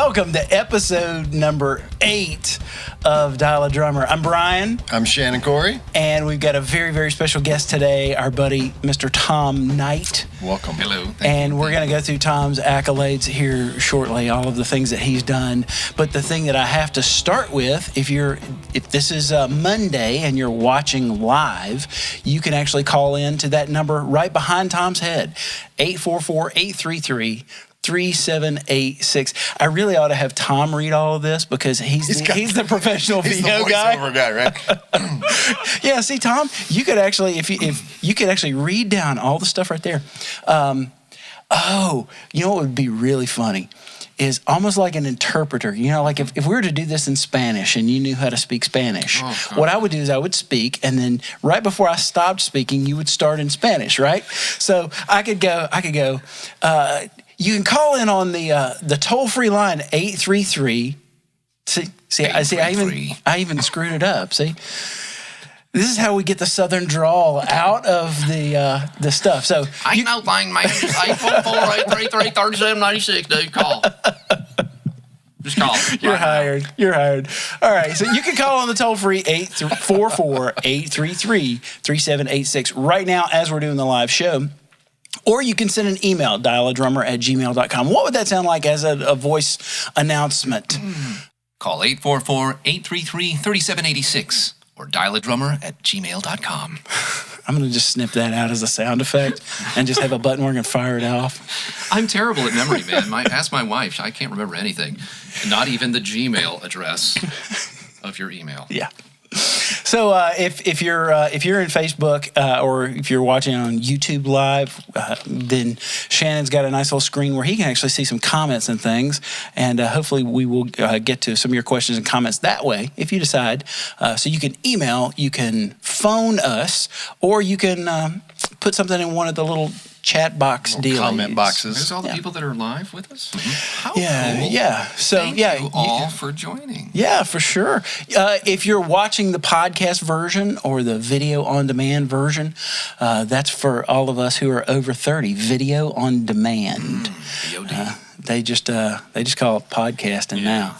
welcome to episode number 8 of Dial a Drummer. I'm Brian. I'm Shannon Corey. And we've got a very, very special guest today, our buddy, Mr. Tom Knight. Welcome. Hello. And we're going to go through Tom's accolades here shortly, all of the things that he's done. But the thing that I have to start with, if this is Monday and you're watching live, you can actually call in to that number right behind Tom's head, 844-833-3786. I really ought to have Tom read all of this because he's the professional video guy. Voiceover guy, right? Yeah, see, Tom, you could actually, if you could actually read down all the stuff right there. You know what would be really funny is almost like an interpreter. You know, like if we were to do this in Spanish and you knew how to speak Spanish, what I would do is I would speak, and then right before I stopped speaking, you would start in Spanish, right? So I could go. You can call in on the toll-free line 833. I even screwed it up. See, this is how we get the Southern drawl out of the stuff. So I know thing, man. Just 844-833-3796, dude. Call. Just call. You're hired. You're hired. All right. So you can call on the toll-free 844-833-3786 right now as we're doing the live show. Or you can send an email, dialadrummer@gmail.com. What would that sound like as a voice announcement? Call 844-833-3786 or dialadrummer@gmail.com. I'm going to just snip that out as a sound effect and just have a button where I can fire it off. I'm terrible at memory, man. Ask my wife. I can't remember anything. Not even the Gmail address of your email. Yeah. So if you're in Facebook or if you're watching on YouTube Live, then Shannon's got a nice little screen where he can actually see some comments and things, and hopefully we will get to some of your questions and comments that way if you decide. So you can email, you can phone us, or you can put something in one of the little chat box deals. Comment boxes. There's all the people that are live with us. How cool. Yeah. So Thank you all for joining. Yeah, for sure. If you're watching the podcast version or the video on demand version, that's for all of us who are over 30. Video on demand. VOD. They just call it podcasting now.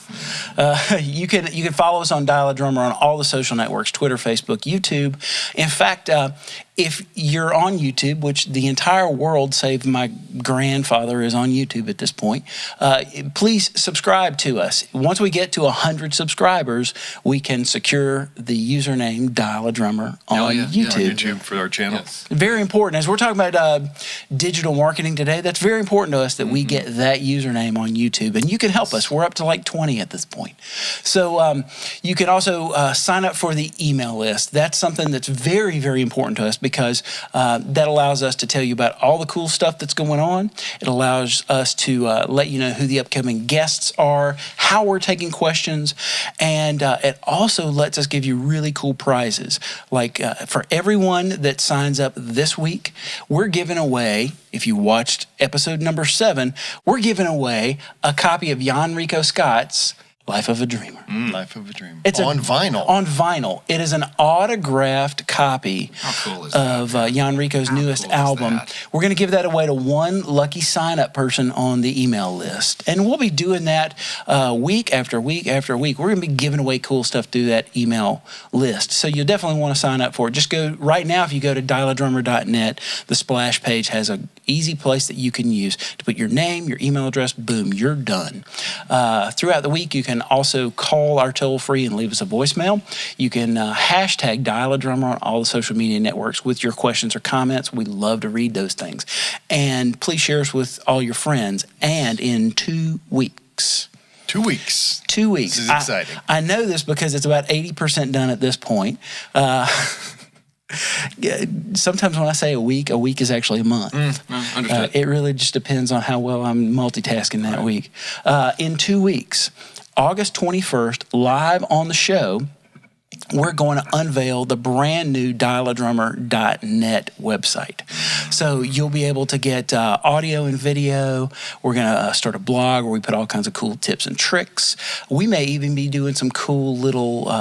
You can follow us on Dial a Drummer on all the social networks: Twitter, Facebook, YouTube. In fact, if you're on YouTube, which the entire world, save my grandfather, is on YouTube at this point, please subscribe to us. Once we get to 100 subscribers, we can secure the username Dial a Drummer on YouTube. Yeah, on YouTube for our channel. Yes. Very important. As we're talking about digital marketing today, that's very important to us that we get that username on YouTube. And you can help us. We're up to like 20 at this point. So you can also sign up for the email list. That's something that's very, very important to us, because that allows us to tell you about all the cool stuff that's going on. It allows us to let you know who the upcoming guests are, how we're taking questions, and it also lets us give you really cool prizes. Like for everyone that signs up this week, we're giving away, if you watched episode number 7, we're giving away a copy of Jan Rico Scott's Life of a Dreamer. Life of a Dreamer. It's on vinyl. On vinyl. It is an autographed copy of Jan Rico's newest album. We're going to give that away to one lucky sign-up person on the email list. And we'll be doing that week after week after week. We're going to be giving away cool stuff through that email list. So you'll definitely want to sign up for it. Just go right now, if you go to dialadrummer.net, the splash page has an easy place that you can use to put your name, your email address, boom, you're done. Throughout the week, you can also call our toll-free and leave us a voicemail. You can hashtag Dial a Drummer on all the social media networks with your questions or comments. We love to read those things. And please share us with all your friends. And in 2 weeks... 2 weeks. 2 weeks. This is exciting. I know this because it's about 80% done at this point. Sometimes when I say a week is actually a month. Understood. It really just depends on how well I'm multitasking that week. In 2 weeks, August 21st, live on the show, we're going to unveil the brand new dialadrummer.net website. So you'll be able to get audio and video. We're going to start a blog where we put all kinds of cool tips and tricks. We may even be doing some cool little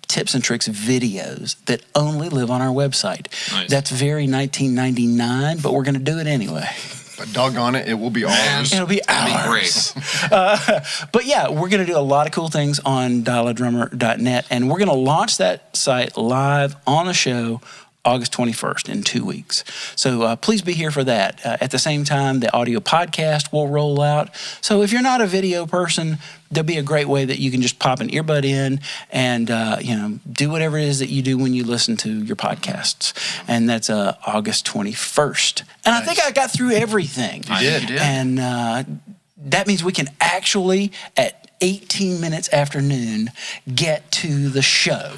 tips and tricks videos that only live on our website. Nice. That's very 1999, but we're going to do it anyway. But doggone it, it will be ours. It'll be ours. But yeah, we're going to do a lot of cool things on dialadrummer.net, and we're going to launch that site live on the show August 21st in 2 weeks. So please be here for that. At the same time, the audio podcast will roll out. So if you're not a video person, there'll be a great way that you can just pop an earbud in and do whatever it is that you do when you listen to your podcasts. And that's August 21st. And I think I got through everything. You did. And that means we can actually, at 18 minutes after noon, get to the show.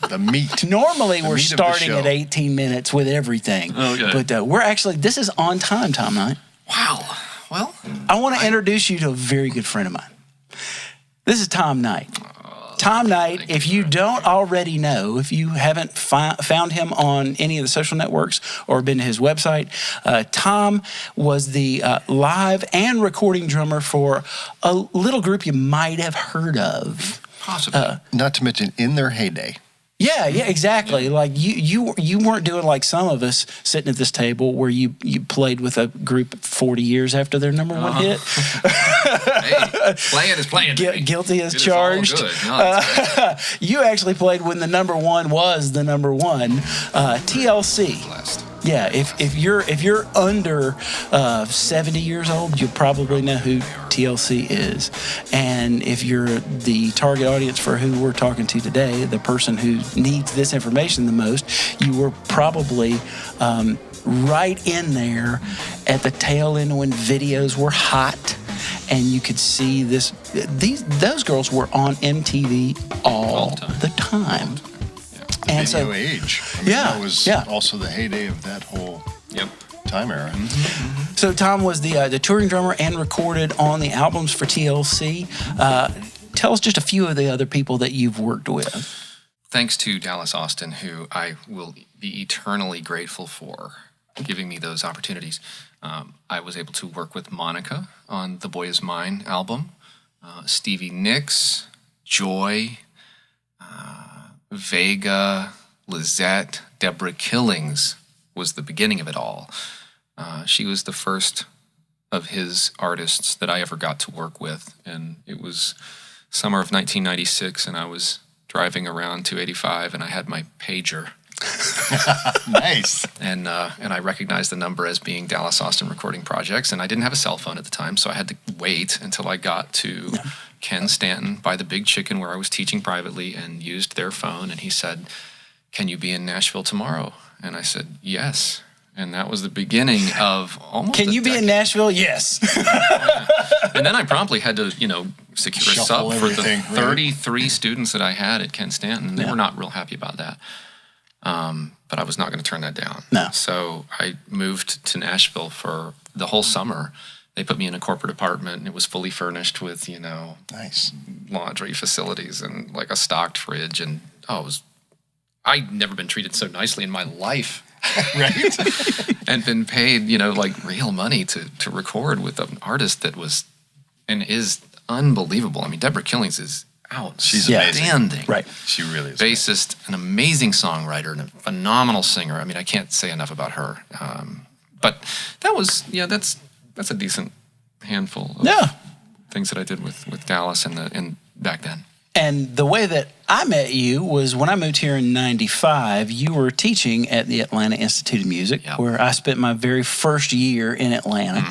The meat. Normally, we're meat of the starting show. at 18 minutes with everything. Okay. But we're actually, this is on time, Tom Knight. Wow. Well, I want to introduce you to a very good friend of mine. This is Tom Knight. Tom Knight, thank if you you don't already know, if you haven't found him on any of the social networks or been to his website, Tom was the live and recording drummer for a little group you might have heard of. possibly. Not to mention in their heyday. Yeah, exactly. Like you weren't doing like some of us sitting at this table where you played with a group 40 years after their number one hit. Hey, playing is playing. Guilty as It is all charged. good. No, it's You actually played when the number one was the number one. TLC. blessed. Yeah, if you're under 70 years old, you probably know who TLC is. And if you're the target audience for who we're talking to today, the person who needs this information the most, you were probably right in there at the tail end when videos were hot. And you could see those girls were on MTV all the time. And Video age. I mean, that was also the heyday of that whole time era. So Tom was the touring drummer and recorded on the albums for TLC. Tell us just a few of the other people that you've worked with. Thanks to Dallas Austin, who I will be eternally grateful for giving me those opportunities. I was able to work with Monica on The Boy Is Mine album, Stevie Nicks, Joy, Vega, Lizette, Deborah Killings was the beginning of it all. She was the first of his artists that I ever got to work with, and it was summer of 1996, and I was driving around 285, and I had my pager. Nice. And I recognized the number as being Dallas Austin Recording Projects, and I didn't have a cell phone at the time, so I had to wait until I got to Ken Stanton by the Big Chicken where I was teaching privately and used their phone, and he said, "Can you be in Nashville tomorrow?" And I said, "Yes." And that was the beginning of almost Can a you be in decade. Nashville? Yes. And then I promptly had to, secure a Shuffle sub for the everything, right? 33 students that I had at Ken Stanton. They Yeah. were not real happy about that. But I was not going to turn that down. No. So I moved to Nashville for the whole summer. They put me in a corporate apartment, and it was fully furnished with, Nice. laundry facilities and like a stocked fridge. And I'd never been treated so nicely in my life. Right? And been paid, like real money to record with an artist that was and is unbelievable. I mean, Deborah Killings is She's amazing. outstanding. Right. She really is. Bassist, an amazing songwriter, and a phenomenal singer. I mean, I can't say enough about her. But that was, that's a decent handful of things that I did with Dallas and back then. And the way that I met you was when I moved here in 95, you were teaching at the Atlanta Institute of Music, where I spent my very first year in Atlanta.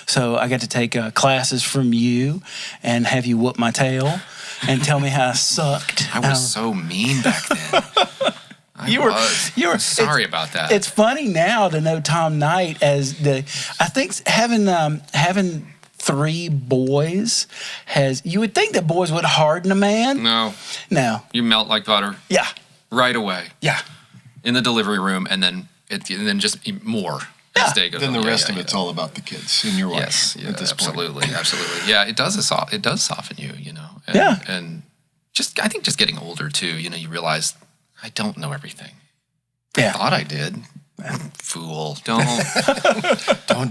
So I got to take classes from you and have you whoop my tail and tell me how I sucked. I was so mean back then. You were I'm sorry about that. It's funny now to know Tom Knight as I think having 3 boys you would think that boys would harden a man. No. You melt like butter. Yeah. Right away. Yeah. In the delivery room, and then just more as day goes Then on. the rest of it's all about the kids and your wife. Yes, at this absolutely, point. absolutely. Yeah, it does soften you, And, Yeah. And I think just getting older too, you realize I don't know everything. Yeah. I thought I did. Fool. Don't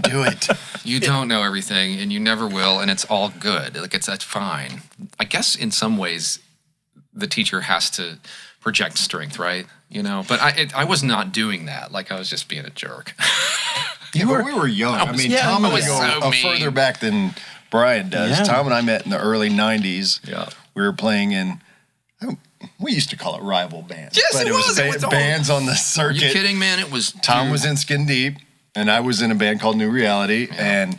do it. You don't know everything, and you never will, and it's all good. Like that's fine. I guess in some ways, the teacher has to project strength, right? But I was not doing that. Like I was just being a jerk. We were young. Tom and I go further back than Brian does. Yeah. Tom and I met in the early 90s. Yeah. We were playing in, we used to call it rival bands. Yes, but it was bands on the circuit. Are you kidding, man? It was... Tom was in Skin Deep, and I was in a band called New Reality, and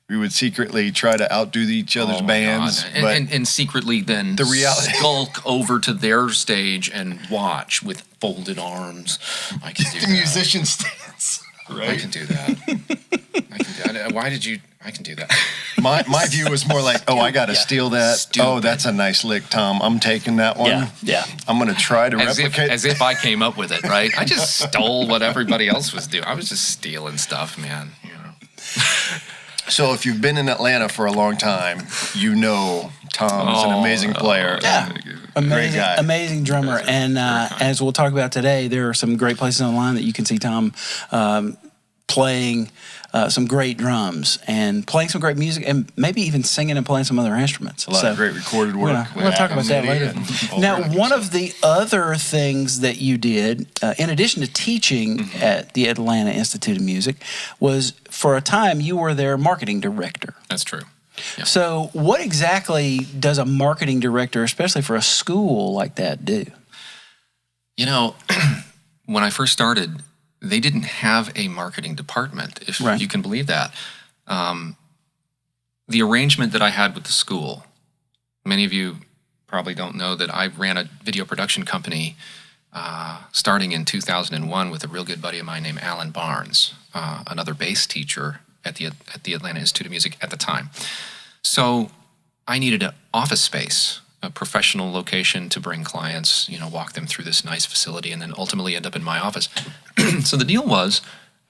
we would secretly try to outdo each other's bands. And secretly then skulk over to their stage and watch with folded arms. I can do the that. Musician stance. Right? I can do that. Why did you... I can do that. My view was more like, I got to steal that. Stupid. Oh, that's a nice lick, Tom. I'm taking that one. Yeah. I'm going to try to replicate. As if I came up with it, right? I just stole what everybody else was doing. I was just stealing stuff, man. So if you've been in Atlanta for a long time, Tom is an amazing player. Yeah. Great guy. Amazing drummer. And as we'll talk about today, there are some great places online that you can see Tom playing some great drums and playing some great music and maybe even singing and playing some other instruments. A lot of great recorded work. We're going to talk about that later. Now, one of the other things that you did, in addition to teaching at the Atlanta Institute of Music, was for a time you were their marketing director. That's true. Yeah. So what exactly does a marketing director, especially for a school like that, do? When I first started, they didn't have a marketing department, if you can believe that. The arrangement that I had with the school, many of you probably don't know that I ran a video production company starting in 2001 with a real good buddy of mine named Alan Barnes, another bass teacher at the Atlanta Institute of Music at the time. So I needed an office space, a professional location to bring clients, walk them through this nice facility and then ultimately end up in my office. So the deal was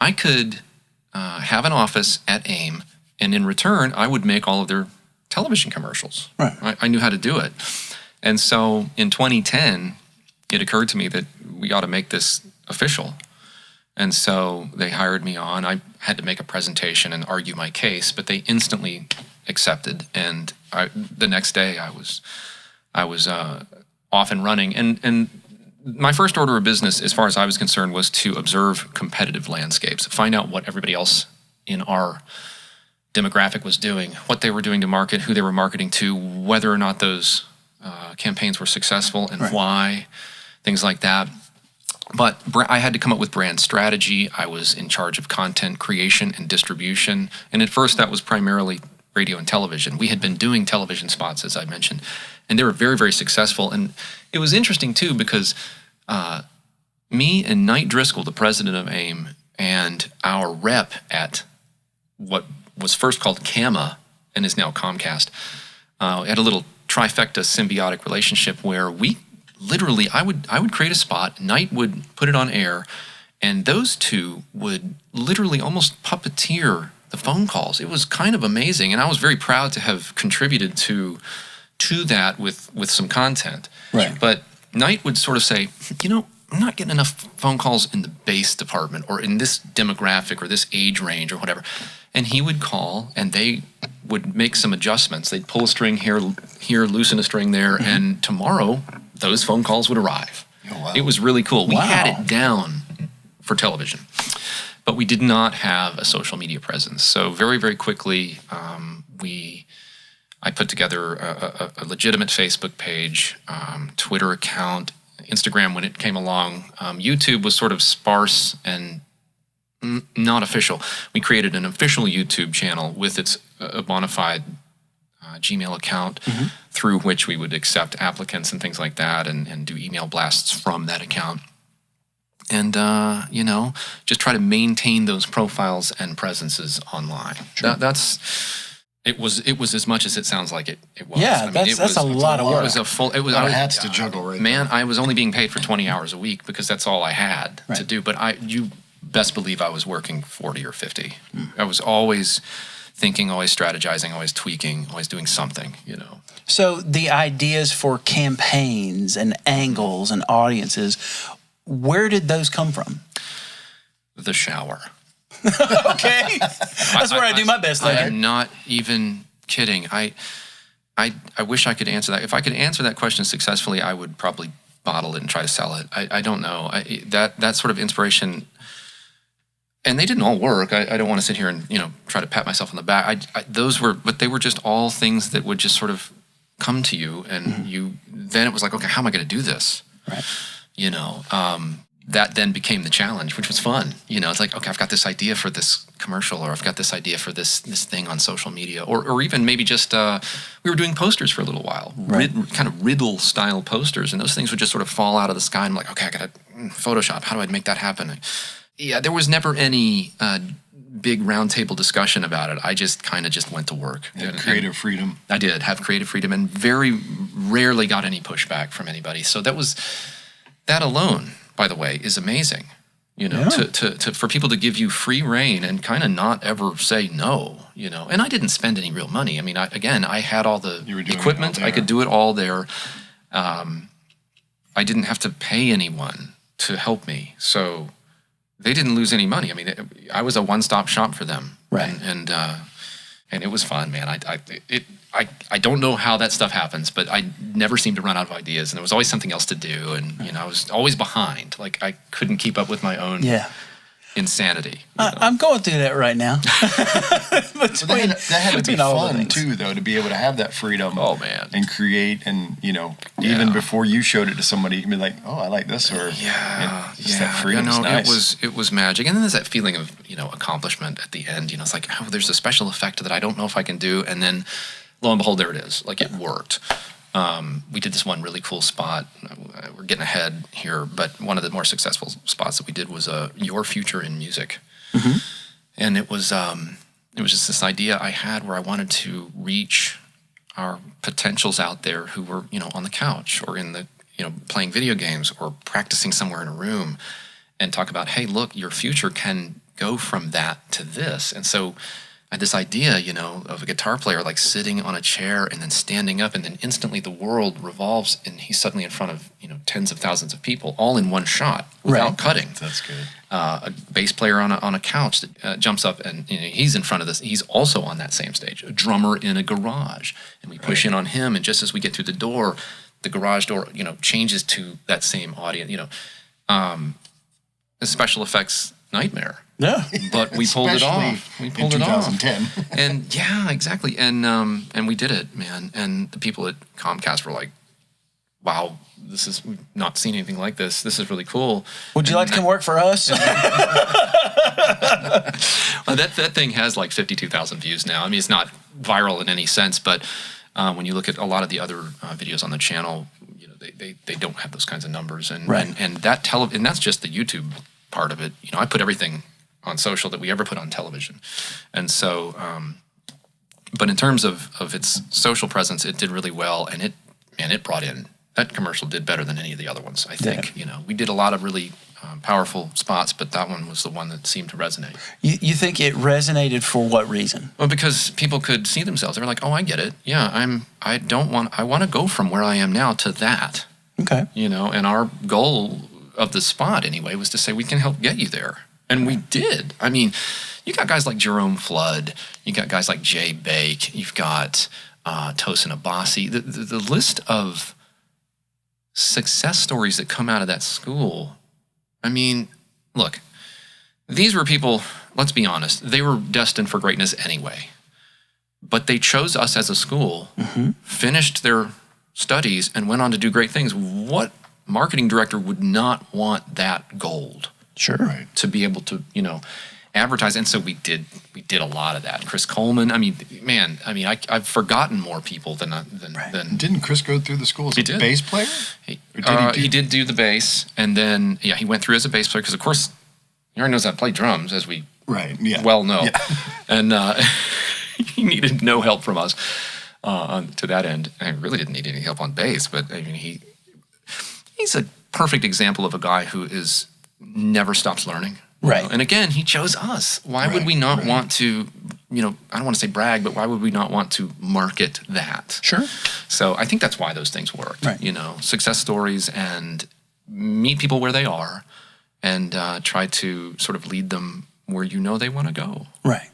I could have an office at AIM, and in return, I would make all of their television commercials. Right. I knew how to do it. And so in 2010, it occurred to me that we ought to make this official. And so they hired me on. I had to make a presentation and argue my case, but they instantly accepted. And the next day I was off and running. And my first order of business, as far as I was concerned, was to observe competitive landscapes, find out what everybody else in our demographic was doing, what they were doing to market, who they were marketing to, whether or not those campaigns were successful and why, things like that. But I had to come up with brand strategy. I was in charge of content creation and distribution. And at first that was primarily radio and television. We had been doing television spots, as I mentioned, and they were very, very successful. And it was interesting, too, because me and Knight Driscoll, the president of AIM, and our rep at what was first called CAMA and is now Comcast, had a little trifecta symbiotic relationship where we literally, I would create a spot, Knight would put it on air, and those two would literally almost puppeteer the phone calls. It was kind of amazing, and I was very proud to have contributed to that with some content. Right. But Knight would sort of say, I'm not getting enough phone calls in the bass department or in this demographic or this age range or whatever. And he would call, and they would make some adjustments. They'd pull a string here, loosen a string there, and tomorrow those phone calls would arrive. Oh, wow. It was really cool. We had it down for television, but we did not have a social media presence. So very, very quickly, I put together a legitimate Facebook page, Twitter account, Instagram when it came along. YouTube was sort of sparse and not official. We created an official YouTube channel with its bona fide Gmail account through which we would accept applicants and things like that and do email blasts from that account. And, just try to maintain those profiles and presences online. Sure. It was as much as it sounds like it was. Yeah, that's a lot of work. It was a full. It was a lot of hats to juggle, right? Man, I was only being paid for 20 hours a week because that's all I had to do. But you best believe I was working 40 or 50. I was always thinking, always strategizing, always tweaking, always doing something. So the ideas for campaigns and angles and audiences, where did those come from? The shower. Okay. That's where I do my best thinking. I'm not even kidding. I wish I could answer that. If I could answer that question successfully, I would probably bottle it and try to sell it. I don't know. That sort of inspiration, and they didn't all work. I don't want to sit here and try to pat myself on the back. But they were just all things that would just sort of come to you, and then it was like, okay, how am I going to do this? Right. That then became the challenge, which was fun. It's like, okay, I've got this idea for this commercial, or I've got this idea for this thing on social media, or even maybe just we were doing posters for a little while, right. kind of riddle style posters, and those things would just sort of fall out of the sky. And I'm like, okay, I got to Photoshop. How do I make that happen? Yeah, there was never any big roundtable discussion about it. I just kind of just went to work. Creative freedom. I did have creative freedom, and very rarely got any pushback from anybody. So that alone, by the way, is amazing. To for people to give you free reign and kind of not ever say no. And I didn't spend any real money. I mean, I had all the equipment. I could do it all there. I didn't have to pay anyone to help me, so they didn't lose any money. I mean, I was a one-stop shop for them, right? And it was fun, man. I don't know how that stuff happens, but I never seemed to run out of ideas, and there was always something else to do, and I was always behind. Like I couldn't keep up with my own insanity. I'm going through that right now. That had to be fun too, though, to be able to have that freedom. Oh man, and create, and even before you showed it to somebody, you can be like, "Oh, I like this," or that freedom is nice. It was magic, and then there's that feeling of accomplishment at the end. It's like, oh, there's a special effect that I don't know if I can do, and then lo and behold, there it is. Like it worked. We did this one really cool spot. We're getting ahead here, but one of the more successful spots that we did was Your Future in Music. Mm-hmm. And it was just this idea I had where I wanted to reach our potentials out there who were, on the couch or in the, playing video games or practicing somewhere in a room, and talk about, hey, look, your future can go from that to this. And so I had this idea, of a guitar player like sitting on a chair and then standing up, and then instantly the world revolves, and he's suddenly in front of tens of thousands of people, all in one shot without cutting. That's good. A bass player on a couch that jumps up, and he's in front of this. He's also on that same stage. A drummer in a garage, and we push in on him, and just as we get through the door, the garage door changes to that same audience. A special effects nightmare. Yeah, but we pulled it off. We pulled in it 2010. off. And yeah, exactly. And we did it, man. And the people at Comcast were like, "Wow, we've not seen anything like this. This is really cool. Would you like to come work for us?" Well, that thing has like 52,000 views now. I mean, it's not viral in any sense, but when you look at a lot of the other videos on the channel, they don't have those kinds of numbers. And and that's just the YouTube part of it. I put everything on social that we ever put on television. And so, but in terms of its social presence, it did really well, and it brought in, that commercial did better than any of the other ones, I think. We did a lot of really powerful spots, but that one was the one that seemed to resonate. You think it resonated for what reason? Well, because people could see themselves. They were like, oh, I get it. Yeah, I want to go from where I am now to that. Okay. And our goal of the spot anyway was to say, we can help get you there. And we did. I mean, you got guys like Jerome Flood. You got guys like Jay Bake. You've got Tosin Abasi. The list of success stories that come out of that school. I mean, look, these were people, let's be honest, they were destined for greatness anyway. But they chose us as a school, finished their studies, and went on to do great things. What marketing director would not want that gold? Sure. Right. To be able to, advertise. And so we did a lot of that. Chris Coleman, I mean, man, I've forgotten more people than Didn't Chris go through the school as a bass player? He did do the bass, and then he went through as a bass player because of course he already knows how to play drums, as we well know. Yeah. And he needed no help from us to that end. I really didn't need any help on bass, but I mean he's a perfect example of a guy who never stops learning. Right. And again, he chose us. Why would we not want to, I don't want to say brag, but why would we not want to market that? Sure. So I think that's why those things worked. Right. Success stories, and meet people where they are, and try to sort of lead them where they want to go. Right.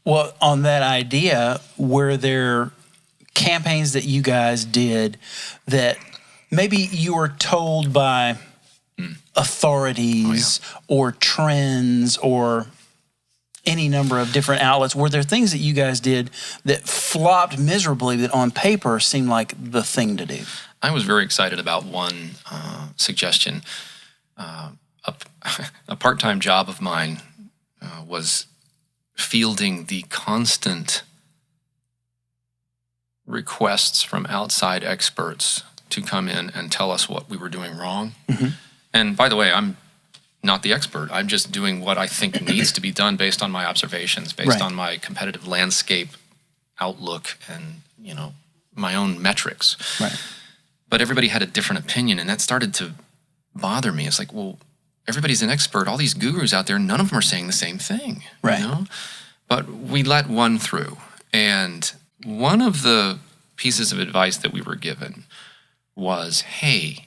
Well, on that idea, were there campaigns that you guys did that maybe you were told by authorities or trends or any number of different outlets? Were there things that you guys did that flopped miserably that on paper seemed like the thing to do? I was very excited about one suggestion. A part-time job of mine was fielding the constant requests from outside experts to come in and tell us what we were doing wrong. And by the way, I'm not the expert. I'm just doing what I think needs to be done based on my observations, based on my competitive landscape outlook and, my own metrics. Right. But everybody had a different opinion, and that started to bother me. It's like, well, everybody's an expert. All these gurus out there, none of them are saying the same thing. Right. But we let one through. And one of the pieces of advice that we were given was, hey,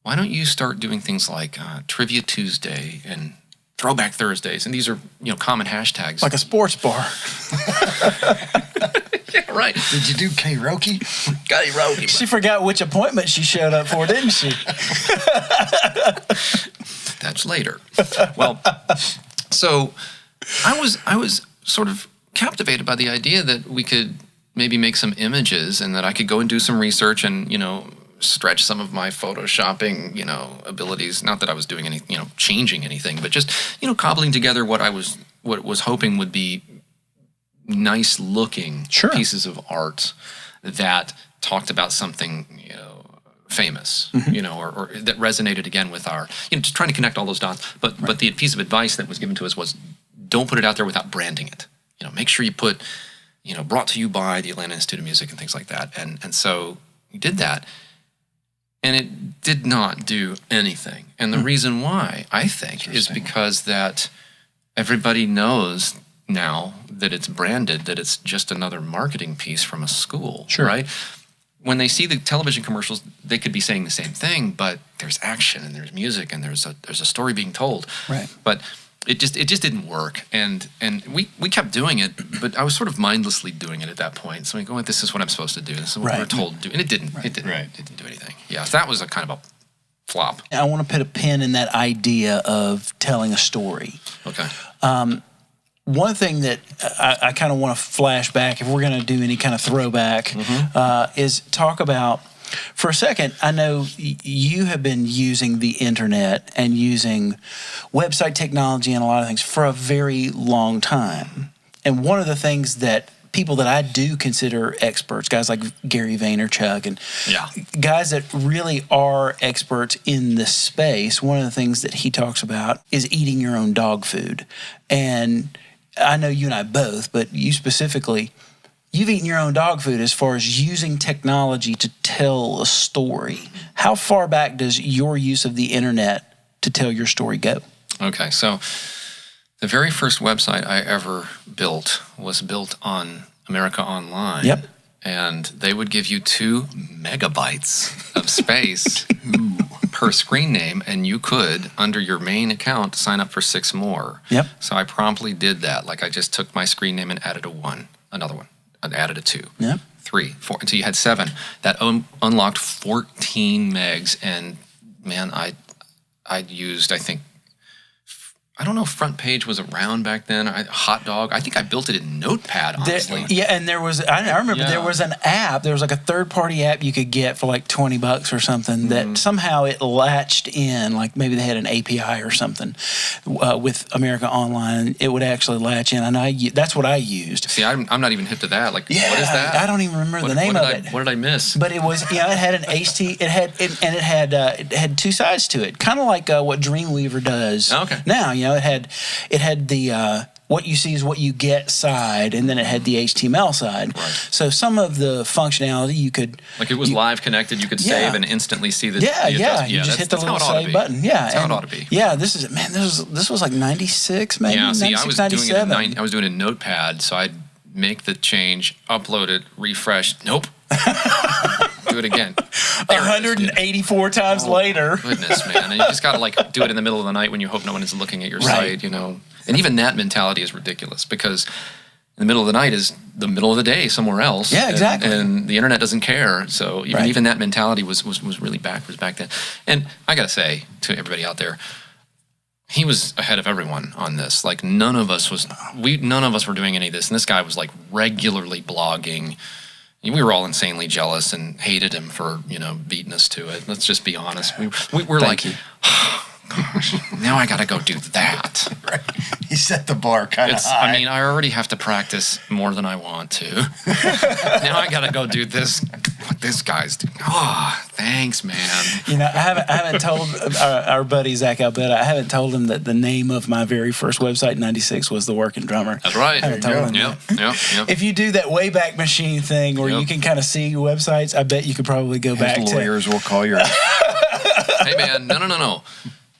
why don't you start doing things like Trivia Tuesday and Throwback Thursdays? And these are, common hashtags. Like a sports bar. Yeah, right. Did you do karaoke? Karaoke. She forgot which appointment she showed up for, didn't she? That's later. Well, so I was sort of captivated by the idea that we could maybe make some images and that I could go and do some research and, stretch some of my photoshopping, abilities. Not that I was doing any, changing anything, but just, cobbling together what was hoping would be nice looking pieces of art that talked about something, famous, or that resonated again with our, just trying to connect all those dots. But the piece of advice that was given to us was, don't put it out there without branding it. Make sure you put, brought to you by the Atlanta Institute of Music and things like that. And so we did that. And it did not do anything. And the reason why, I think, is because that everybody knows now that it's branded, that it's just another marketing piece from a school, right? When they see the television commercials, they could be saying the same thing, but there's action and there's music and there's a story being told. Right. But it just didn't work. And we kept doing it, but I was sort of mindlessly doing it at that point. So we go, this is what I'm supposed to do. This is what we're told to do. And it didn't. It didn't do anything. Yeah, that was a kind of a flop. I want to put a pin in that idea of telling a story. Okay. One thing that I kind of want to flash back, if we're going to do any kind of throwback, is talk about, for a second, I know you have been using the internet and using website technology and a lot of things for a very long time. And one of the things that people that I do consider experts, guys like Gary Vaynerchuk and guys that really are experts in this space, one of the things that he talks about is eating your own dog food. And I know you and I both, but you specifically, you've eaten your own dog food as far as using technology to tell a story. How far back does your use of the internet to tell your story go? Okay, so the very first website I ever built was built on America Online. Yep. And they would give you 2 megabytes of space per screen name, and you could, under your main account, sign up for 6 more. Yep. So I promptly did that. Like I just took my screen name and added a 1, another one. I added a 2, 3, 4, until you had 7. That unlocked 14 megs, and man, I used, I think, I don't know if Front Page was around back then. Hot Dog. I think I built it in Notepad, honestly. And there was, I remember there was an app. There was like a third-party app you could get for like $20 or something that somehow it latched in. Like maybe they had an API or something with America Online. It would actually latch in, and that's what I used. See, I'm not even hip to that. Like, what is that? I don't even remember the name of it. What did I miss? But it was, it had an HT. It had 2 sides to it, kind of like what Dreamweaver does now. It had the what you see is what you get side, and then it had the HTML side. Right. So some of the functionality you could, like it was live connected. You could save and instantly see the You just hit the little save button. Yeah, that's how it ought to be. Yeah, this was like 96 maybe. Yeah, see, 96, I was doing it in Notepad, so I'd make the change, upload it, refresh. Nope. Do it again. 184 times later. Goodness, man. And you just got to like do it in the middle of the night when you hope no one is looking at your site, And even that mentality is ridiculous because the middle of the night is the middle of the day somewhere else. Yeah, exactly. And the internet doesn't care. So Right. even that mentality was really backwards back then. And I got to say to everybody out there, he was ahead of everyone on this. Like none of us were doing any of this. And this guy was like regularly blogging. We were all insanely jealous and hated him for, beating us to it. Let's just be honest. We were like, oh, gosh, now I got to go do that. Right. He set the bar kind of high. I mean, I already have to practice more than I want to. Now I got to go do this, what this guy's doing. Oh, thanks, man. I haven't told our buddy Zach Albetta, I haven't told him that the name of my very first website in '96 was The Working Drummer. That's right. I haven't told him Yep. If you do that Wayback Machine thing where you can kind of see websites, I bet you could probably go back His to... lawyers will call your... Hey, man, no.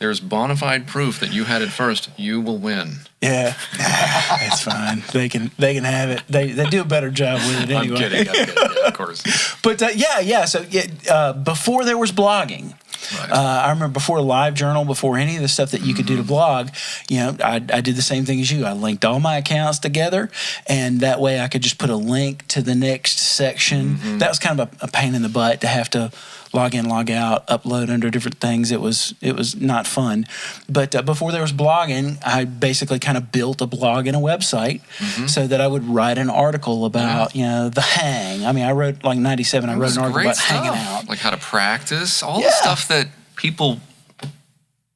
There's bona fide proof that you had it first. You will win. Yeah, it's fine. They can have it. They do a better job with it anyway. I'm kidding. Yeah, of course. But So before there was blogging, Right. I remember before LiveJournal, before any of the stuff that you could do to blog, I did the same thing as you. I linked all my accounts together, and that way I could just put a link to the next section. That was kind of a pain in the butt to have to log in, log out, upload under different things. It was not fun. But before there was blogging, I basically kind of built a blog and a website so that I would write an article about, the hang. I mean, I wrote, like 97, I wrote an article about hanging out. Like how to practice, all the stuff that people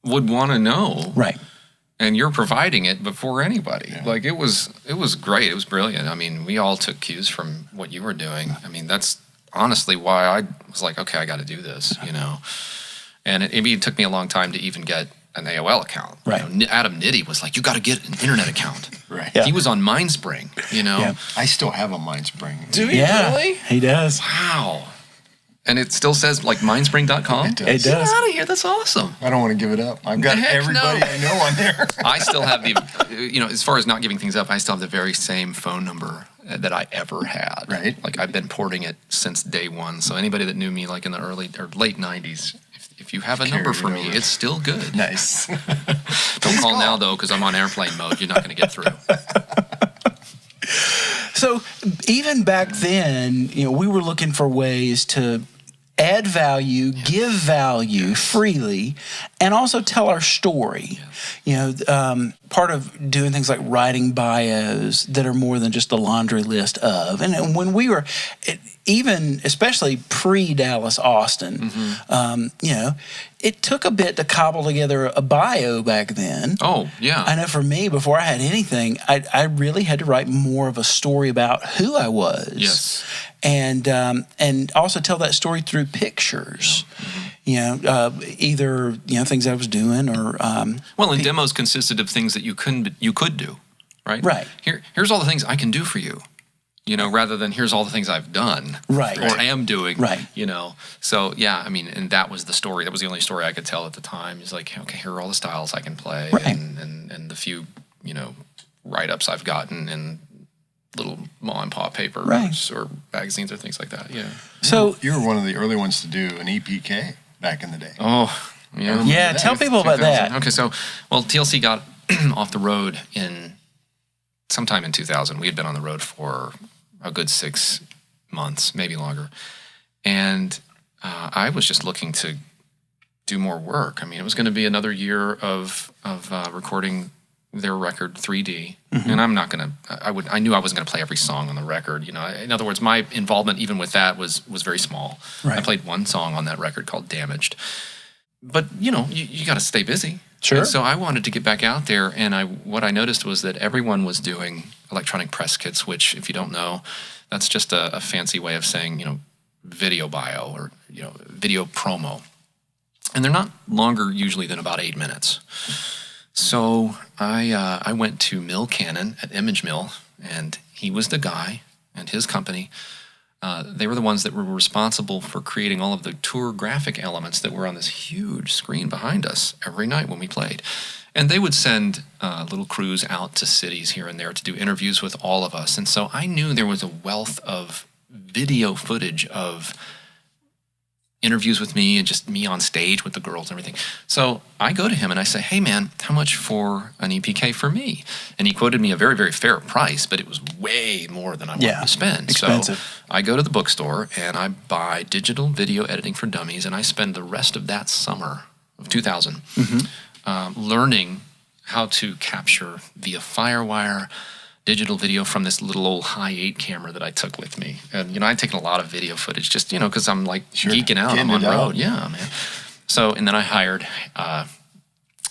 would want to know. Right. And you're providing it before anybody. Yeah. Like it was great. It was brilliant. I mean, we all took cues from what you were doing. I mean, that's honestly why I was like, okay, I got to do this, And it took me a long time to even get an AOL account. Right. Adam Nitty was like, you got to get an internet account. Right. Yeah. He was on Mindspring, Yeah. I still have a Mindspring. Do you really? He does. Wow. And it still says like mindspring.com? It does. It does. Get out of here. That's awesome. I don't want to give it up. I've got Heck everybody no. I know on there. I still have as far as not giving things up, I still have the very same phone number that I ever had. Right. Like I've been porting it since day one. So anybody that knew me like in the early or late 90s, if you have a number for me, it's still good. Nice. Don't call now though, because I'm on airplane mode. You're not going to get through. So even back then, we were looking for ways to add value, give value freely, and also tell our story. Part of doing things like writing bios that are more than just a laundry list of. And when we were, especially pre-Dallas Austin, it took a bit to cobble together a bio back then. Oh, yeah. I know for me, before I had anything, I really had to write more of a story about who I was. Yes. And also tell that story through pictures. Either things I was doing or and demos consisted of things that you could do, right? Right. Here's all the things I can do for you. Rather than here's all the things I've done, right, or am doing, right. So yeah, I mean, and that was the story. That was the only story I could tell at the time. It's like, okay, here are all the styles I can play, right. and the few write-ups I've gotten in little mom and pop papers right. or magazines or things like that. Yeah. So you were one of the early ones to do an EPK back in the day. Oh, yeah. Yeah, tell people about that. Okay, so TLC got off the road sometime in 2000. We had been on the road for a good 6 months, maybe longer. And I was just looking to do more work. I mean, it was going to be another year of recording their record 3D. And I'm not going to, I knew I wasn't going to play every song on the record. In other words, my involvement even with that was very small. Right. I played one song on that record called Damaged. But, you got to stay busy. Sure. And so I wanted to get back out there, and what I noticed was that everyone was doing electronic press kits, which, if you don't know, that's just a fancy way of saying, video bio or, video promo. And they're not longer usually than about 8 minutes. So I went to Mill Cannon at Image Mill, and he was the guy, and his company. They were the ones that were responsible for creating all of the tour graphic elements that were on this huge screen behind us every night when we played. And they would send little crews out to cities here and there to do interviews with all of us. And so I knew there was a wealth of video footage of interviews with me and just me on stage with the girls and everything. So I go to him and I say, hey man, how much for an EPK for me? And he quoted me a very, very fair price, but it was way more than I wanted to spend. Expensive. So I go to the bookstore and I buy Digital Video Editing for Dummies, and I spend the rest of that summer of 2000 learning how to capture via Firewire digital video from this little old high 8 camera that I took with me. And, I'd taken a lot of video footage just, because I'm like geeking out. I'm on road. Yeah, man. So, and then I hired a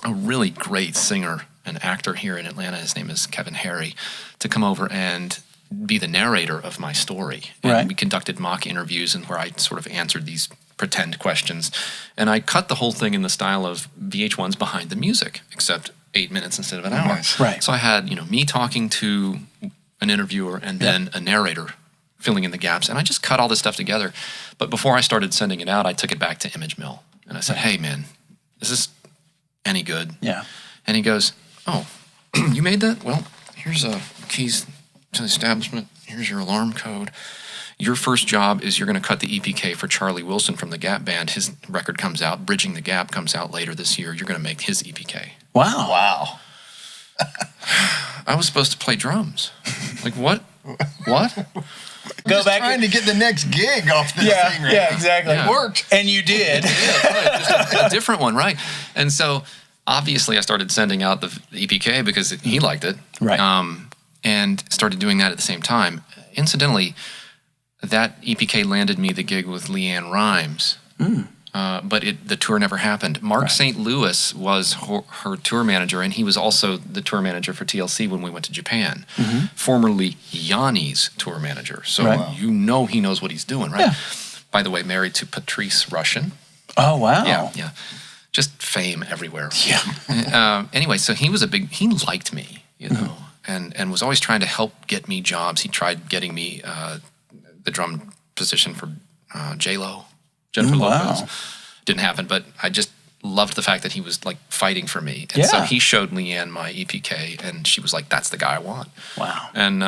really great singer and actor here in Atlanta. His name is Kevin Harry, to come over and be the narrator of my story. And we conducted mock interviews and where I sort of answered these pretend questions. And I cut the whole thing in the style of VH1's Behind the Music, except 8 minutes instead of an hour. Right. So I had, me talking to an interviewer and then a narrator filling in the gaps. And I just cut all this stuff together. But before I started sending it out, I took it back to Image Mill. And I said, hey, man, is this any good? Yeah. And he goes, oh, you made that? Well, here's keys to the establishment. Here's your alarm code. Your first job is you're going to cut the EPK for Charlie Wilson from the Gap Band. His record comes out. Bridging the Gap comes out later this year. You're going to make his EPK. Wow. I was supposed to play drums. Like, what? What? Go back trying to get the next gig off this thing. Right? Yeah, exactly. Yeah. It worked. And you did. Right. Just a different one, right? And so, obviously, I started sending out the EPK because he liked it. Right. And started doing that at the same time. Incidentally, that EPK landed me the gig with Leanne Rimes. But the tour never happened. Mark St. Louis was her tour manager, and he was also the tour manager for TLC when we went to Japan. Formerly Yanni's tour manager. So he knows what he's doing, right? Yeah. By the way, married to Patrice Rushen. Oh, wow. Yeah. Just fame everywhere. Yeah. Anyway, so he liked me, and was always trying to help get me jobs. He tried getting me the drum position for J-Lo. Jennifer Lopez. Didn't happen, but I just loved the fact that he was like fighting for me. And so he showed Leanne my EPK, and she was like, that's the guy I want. Wow. And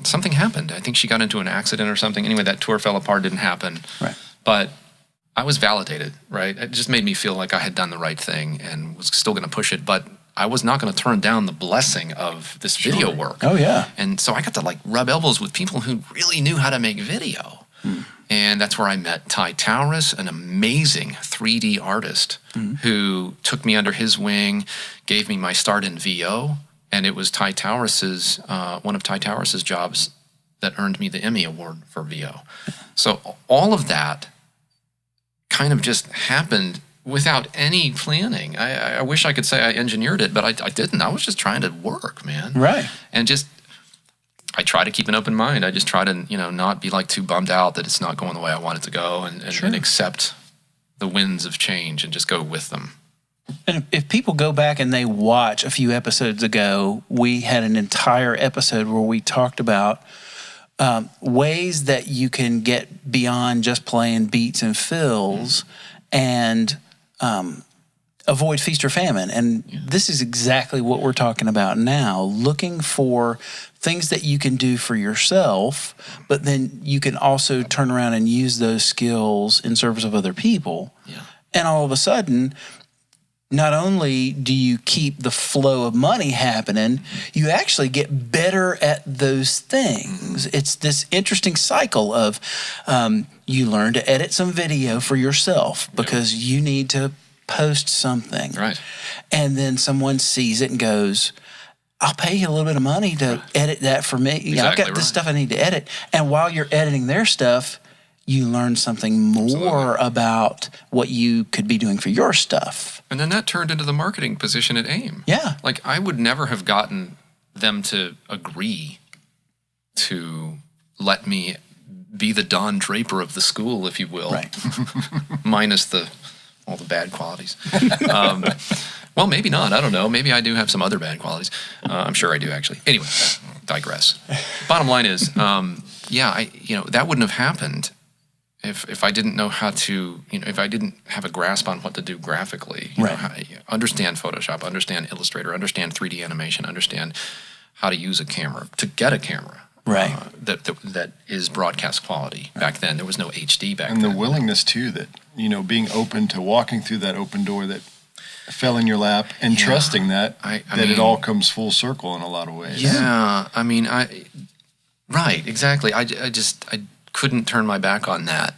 something happened. I think she got into an accident or something. Anyway, that tour fell apart, didn't happen. Right. But I was validated, right? It just made me feel like I had done the right thing and was still going to push it. But I was not going to turn down the blessing of this video work. Oh, yeah. And so I got to like rub elbows with people who really knew how to make video. And that's where I met Ty Tauris, an amazing 3D artist who took me under his wing, gave me my start in VO. And it was Ty Tauris's, one of Ty Tauris's jobs that earned me the Emmy Award for VO. So all of that kind of just happened without any planning. I wish I could say I engineered it, but I didn't. I was just trying to work, man. Right. And I try to keep an open mind. I just try to, not be like too bummed out that it's not going the way I want it to go, and accept the winds of change and just go with them. And if people go back and they watch a few episodes ago, we had an entire episode where we talked about ways that you can get beyond just playing beats and fills and avoid feast or famine. And this is exactly what we're talking about now, looking for things that you can do for yourself, but then you can also turn around and use those skills in service of other people. Yeah. And all of a sudden, not only do you keep the flow of money happening, you actually get better at those things. It's this interesting cycle of you learn to edit some video for yourself because you need to post something. Right. And then someone sees it and goes, I'll pay you a little bit of money to edit that for me. I've got this stuff I need to edit. And while you're editing their stuff, you learn something more about what you could be doing for your stuff. And then that turned into the marketing position at AIM. Yeah. Like, I would never have gotten them to agree to let me be the Don Draper of the school, if you will. Right. Minus all the bad qualities. Well, maybe not. I don't know. Maybe I do have some other bad qualities. I'm sure I do, actually. Anyway, digress. Bottom line is, that wouldn't have happened if I didn't know how to, if I didn't have a grasp on what to do graphically. Understand Photoshop, understand Illustrator, understand 3D animation, understand how to use a camera, to get a camera. Right. That is broadcast quality. Back then, there was no HD back And then. the willingness too, that, being open to walking through that open door that fell in your lap and trusting that, I that mean, it all comes full circle in a lot of ways. Yeah, I mean, right, exactly. I couldn't turn my back on that.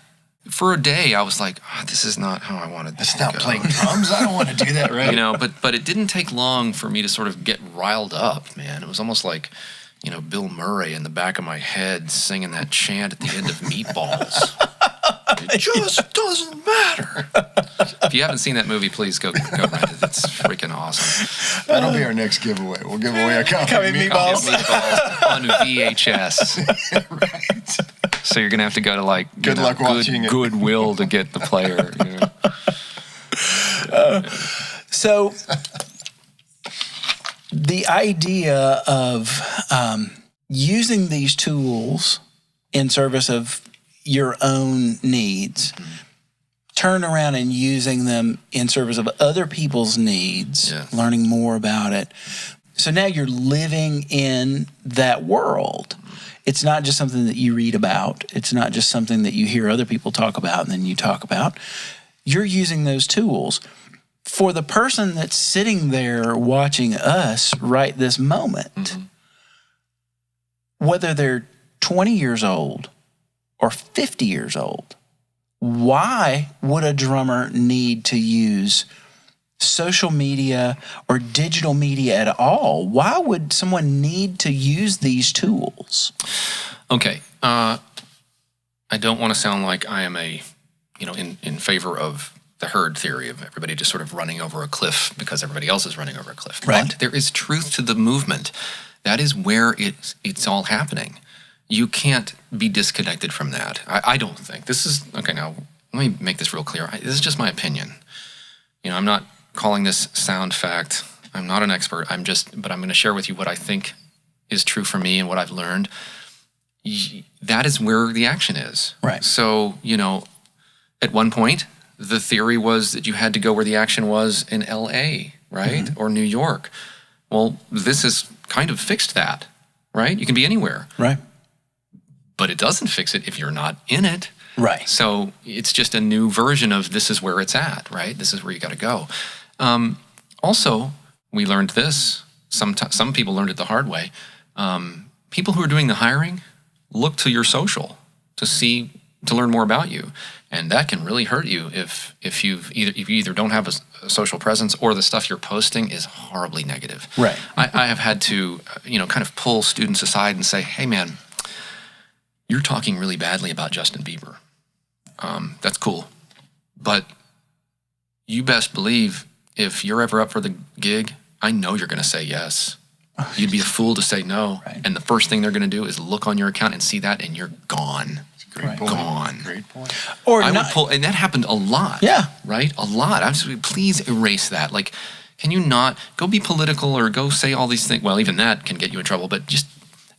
For a day, I was like, this is not how I wanted this It's to not go. playing drums. I don't want to do that, right? But it didn't take long for me to sort of get riled up, man. It was almost like, Bill Murray in the back of my head singing that chant at the end of Meatballs. It just doesn't matter. If you haven't seen that movie, please go rent it. It's freaking awesome. That'll be our next giveaway. We'll give away a copy of Meatballs. Meatballs on VHS. Right. So you're gonna have to go to Good luck watching it. Goodwill to get the player. So the idea of using these tools in service of your own needs, turn around and using them in service of other people's needs, learning more about it. So now you're living in that world. It's not just something that you read about. It's not just something that you hear other people talk about and then you talk about. You're using those tools. For the person that's sitting there watching us right this moment, whether they're 20 years old or 50 years old, why would a drummer need to use social media or digital media at all? Why would someone need to use these tools? Okay. I don't want to sound like I am in favor of the herd theory of everybody just sort of running over a cliff because everybody else is running over a cliff. Right. But there is truth to the movement. That is where it's all happening. You can't be disconnected from that. I don't think. This is, okay, now, let me make this real clear. This is just my opinion. I'm not calling this sound fact. I'm not an expert. But I'm going to share with you what I think is true for me and what I've learned. That is where the action is. Right. So, at one point, the theory was that you had to go where the action was in LA, right? Or New York. Well, this has kind of fixed that, right? You can be anywhere. Right. But it doesn't fix it if you're not in it. Right. So it's just a new version of this is where it's at, right? This is where you got to go. Also, we learned this. Some people learned it the hard way. People who are doing the hiring look to your social to learn more about you, and that can really hurt you if you either don't have a social presence or the stuff you're posting is horribly negative. Right. I have had to kind of pull students aside and say, hey man, you're talking really badly about Justin Bieber. That's cool. But you best believe if you're ever up for the gig, I know you're going to say yes. You'd be a fool to say no. Right. And the first thing they're going to do is look on your account and see that, and you're gone. Great point. Gone. Great point. Or I not. would pull, and that happened a lot. Yeah. Right? A lot. I was please erase that. Like, can you not go be political or go say all these things? Well, even that can get you in trouble, but just,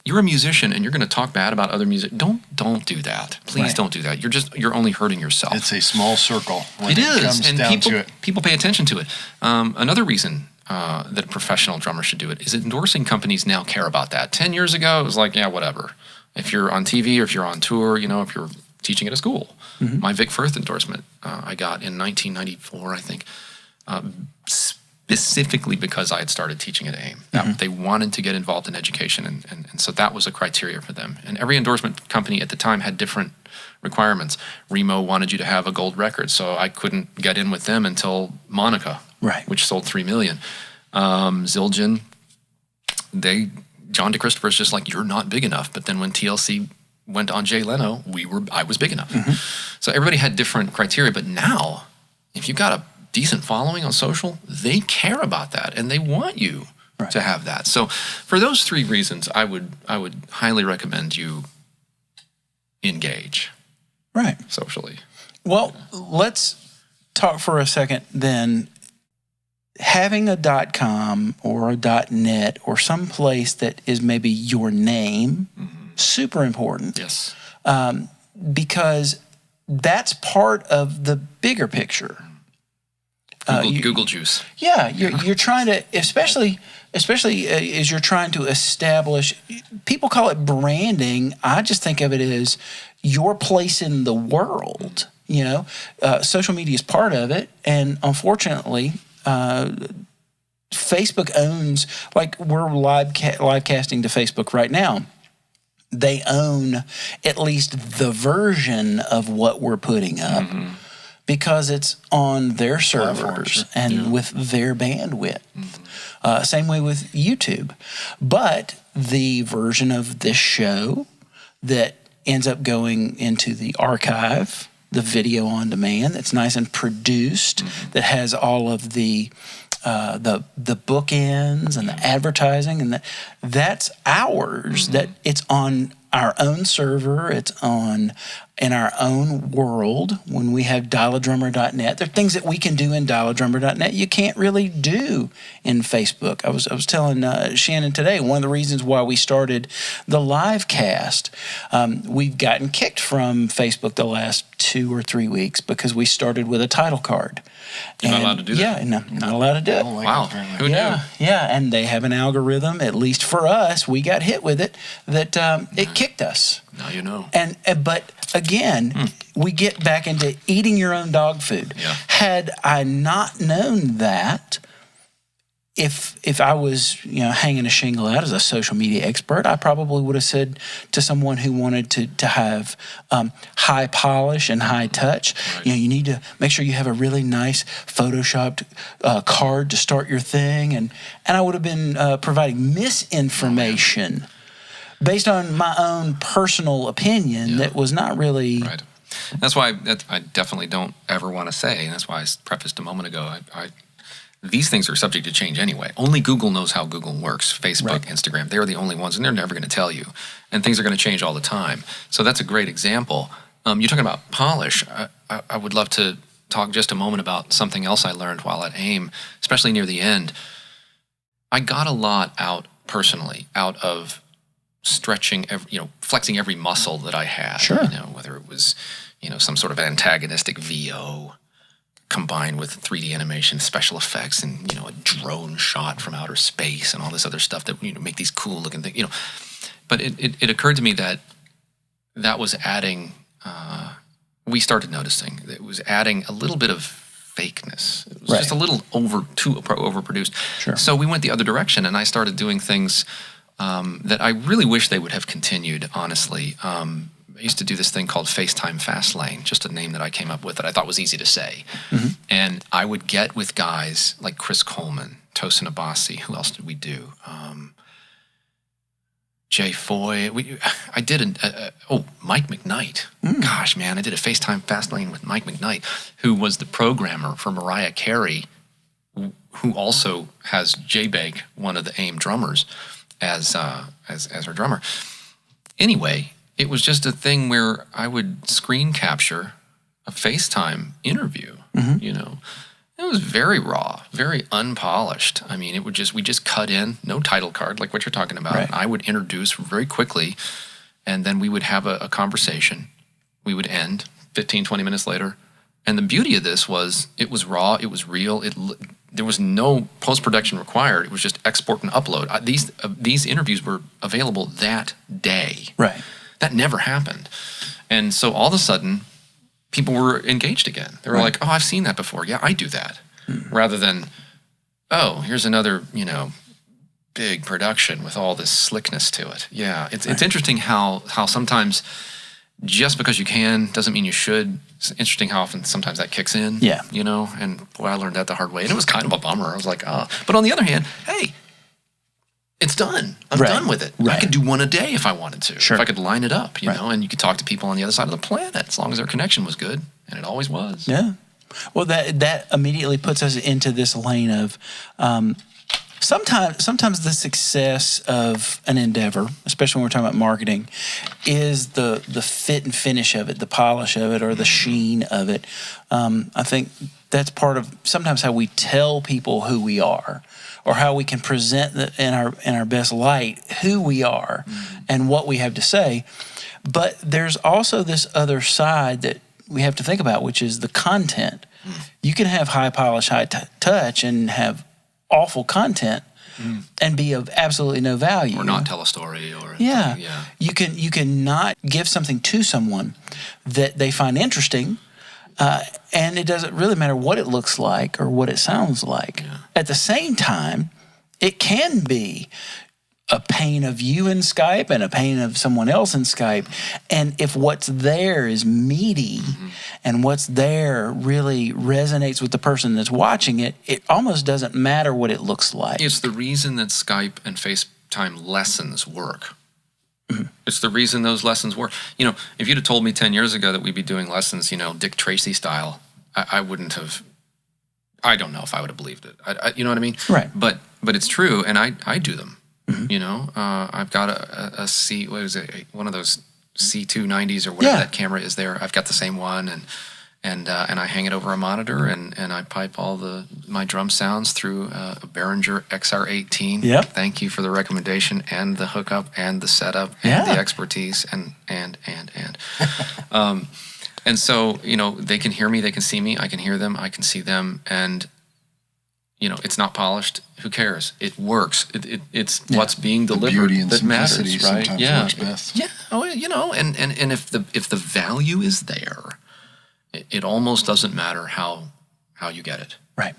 you're a musician and you're going to talk bad about other music. Don't do that. Please Right. don't do that. You're only hurting yourself. It's a small circle when It is, comes and down to it. people pay attention to it. Another reason that a professional drummer should do it is endorsing companies now care about that. 10 years ago, it was like, yeah, whatever. If you're on TV or if you're on tour, if you're teaching at a school. My Vic Firth endorsement I got in 1994, I think, specifically because I had started teaching at AIM. They wanted to get involved in education, and so that was a criteria for them. And every endorsement company at the time had different requirements. Remo wanted you to have a gold record, so I couldn't get in with them until Monica, Right. which sold 3 million. Zildjian, John DeChristopher's just like, you're not big enough. But then when TLC went on Jay Leno, I was big enough. So everybody had different criteria. But now, if you've got a decent following on social, they care about that and they want you to have that. So for those 3 reasons, I would highly recommend you engage socially. Well, let's talk for a second then. Having a .com or a .net or some place that is maybe your name, super important. Yes. Because that's part of the bigger picture. Google juice. Yeah, you're trying to, especially as you're trying to establish. People call it branding. I just think of it as your place in the world. Social media is part of it, and unfortunately, Facebook owns. Like we're live casting to Facebook right now. They own at least the version of what we're putting up. Because it's on their servers and with their bandwidth. Same way with YouTube. But the version of this show that ends up going into the archive, the video on demand, that's nice and produced, that has all of the bookends and the advertising, and that's ours. That it's on our own server. It's in our own world. When we have dialadrummer.net, there are things that we can do in dialadrummer.net you can't really do in Facebook. I was telling Shannon today, one of the reasons why we started the live cast, we've gotten kicked from Facebook the last 2 or 3 weeks because we started with a title card. You're not allowed to do that? Yeah, not allowed to do it. Wow. Who knew? Yeah, and they have an algorithm, at least for us, we got hit with it, that it kicked us. Now you know. But again, we get back into eating your own dog food. Yeah. Had I not known that, if I was hanging a shingle out as a social media expert, I probably would have said to someone who wanted to have high polish and high touch, you need to make sure you have a really nice photoshopped card to start your thing, and I would have been providing misinformation based on my own personal opinion that was not really right. That's why I definitely don't ever want to say, and that's why I prefaced a moment ago. These things are subject to change anyway. Only Google knows how Google works. Facebook, Instagram, they're the only ones, and they're never going to tell you. And things are going to change all the time. So that's a great example. You're talking about polish. I would love to talk just a moment about something else I learned while at AIM, especially near the end. I got a lot out personally out of stretching, flexing every muscle that I had. Sure. Whether it was, some sort of antagonistic VO combined with 3D animation, special effects, and a drone shot from outer space, and all this other stuff that make these cool looking things. But it occurred to me that was adding. We started noticing that it was adding a little bit of fakeness. It was just a little overproduced. Sure. So we went the other direction, and I started doing things that I really wish they would have continued. Honestly. I used to do this thing called Facetime Fastlane, just a name that I came up with that I thought was easy to say. And I would get with guys like Chris Coleman, Tosin Abasi. Who else did we do? Jay Foy. I did Mike McKnight. Gosh, man, I did a Facetime Fastlane with Mike McKnight, who was the programmer for Mariah Carey, who also has J-Bag, one of the AIM drummers, as her drummer. Anyway, it was just a thing where I would screen capture a FaceTime interview. It was very raw, very unpolished. I mean, we just cut in, no title card, like what you're talking about. Right. I would introduce very quickly, and then we would have a conversation. We would end 15, 20 minutes later. And the beauty of this was it was raw, it was real, there was no post-production required. It was just export and upload. These interviews were available that day. Right. That never happened. And so all of a sudden, people were engaged again. They were like, oh, I've seen that before. Yeah, I do that. Rather than, oh, here's another, big production with all this slickness to it. Yeah, it's interesting how sometimes just because you can doesn't mean you should. It's interesting how often sometimes that kicks in. Yeah. And boy, I learned that the hard way. And it was kind of a bummer. I was like, But on the other hand, hey, it's done. I'm done with it. I could do one a day if I wanted to. Sure. If I could line it up, and you could talk to people on the other side of the planet as long as their connection was good, and it always was. Yeah. Well, that immediately puts us into this lane of sometimes the success of an endeavor, especially when we're talking about marketing, is the fit and finish of it, the polish of it, or the sheen of it. I think that's part of sometimes how we tell people who we are, or how we can present in our best light who we are and what we have to say. But there's also this other side that we have to think about, which is the content. You can have high polish, high touch and have awful content and be of absolutely no value. Or not tell a story. Or Yeah. yeah. You can not give something to someone that they find interesting, and it doesn't really matter what it looks like or what it sounds like. Yeah. At the same time, it can be a pain of you in Skype and a pain of someone else in Skype. And if what's there is meaty and what's there really resonates with the person that's watching it, it almost doesn't matter what it looks like. It's the reason that Skype and FaceTime lessons work. It's the reason those lessons work. You know, if you'd have told me 10 years ago that we'd be doing lessons, you know, Dick Tracy style, I wouldn't have, I don't know if I would have believed it. You know what I mean? Right. But it's true, and I do them. You know, I've got a C, what is it, one of those C290s or whatever that camera is there. I've got the same one, and I hang it over a monitor, and I pipe all my drum sounds through a Behringer XR18. Yep. Thank you for the recommendation and the hookup and the setup and the expertise and. And so, you know, they can hear me, they can see me, I can hear them, I can see them, and you know, it's not polished. Who cares? It works. It's what's being delivered beauty and that matters, simplicity right? sometimes works best. Yeah. Oh, you know, and if the value is there, it almost doesn't matter how you get it. Right.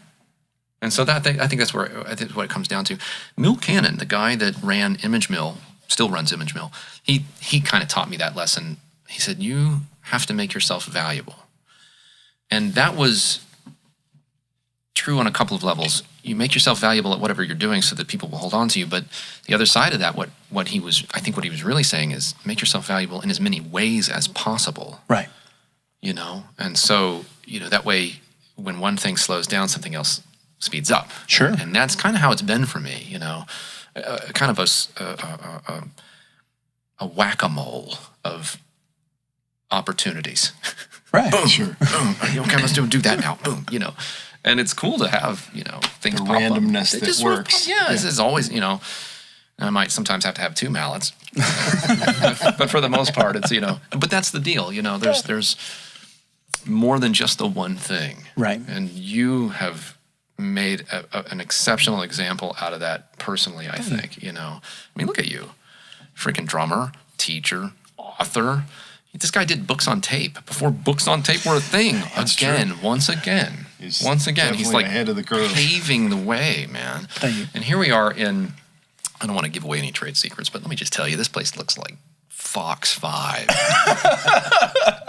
And so I think that's what it comes down to. Mill Cannon, the guy that ran Image Mill, still runs Image Mill. He kind of taught me that lesson. He said, you have to make yourself valuable, and that was true on a couple of levels. You make yourself valuable at whatever you're doing so that people will hold on to you. But the other side of that, what he was really saying is make yourself valuable in as many ways as possible. Right. You know, and so, you know, that way when one thing slows down, something else speeds up. Sure. And that's kind of how it's been for me, you know, kind of a whack-a-mole of opportunities. Right. Boom. Sure. Boom. Okay, let's do that now. Boom. You know. And it's cool to have, you know, things The pop up. randomness They that just sort of works. pop- yeah, it's always, you know, I might sometimes have to have two mallets. But for the most part, it's, you know, but that's the deal, you know, there's more than just the one thing. Right. And you have made an exceptional example out of that personally, I think, you know. I mean, look at you. Freaking drummer, teacher, author. This guy did books on tape before books on tape were a thing. Once again. He's He's like ahead of the curve. paving the way, man. Thank you. And here we are in, I don't want to give away any trade secrets, but let me just tell you, this place looks like Fox 5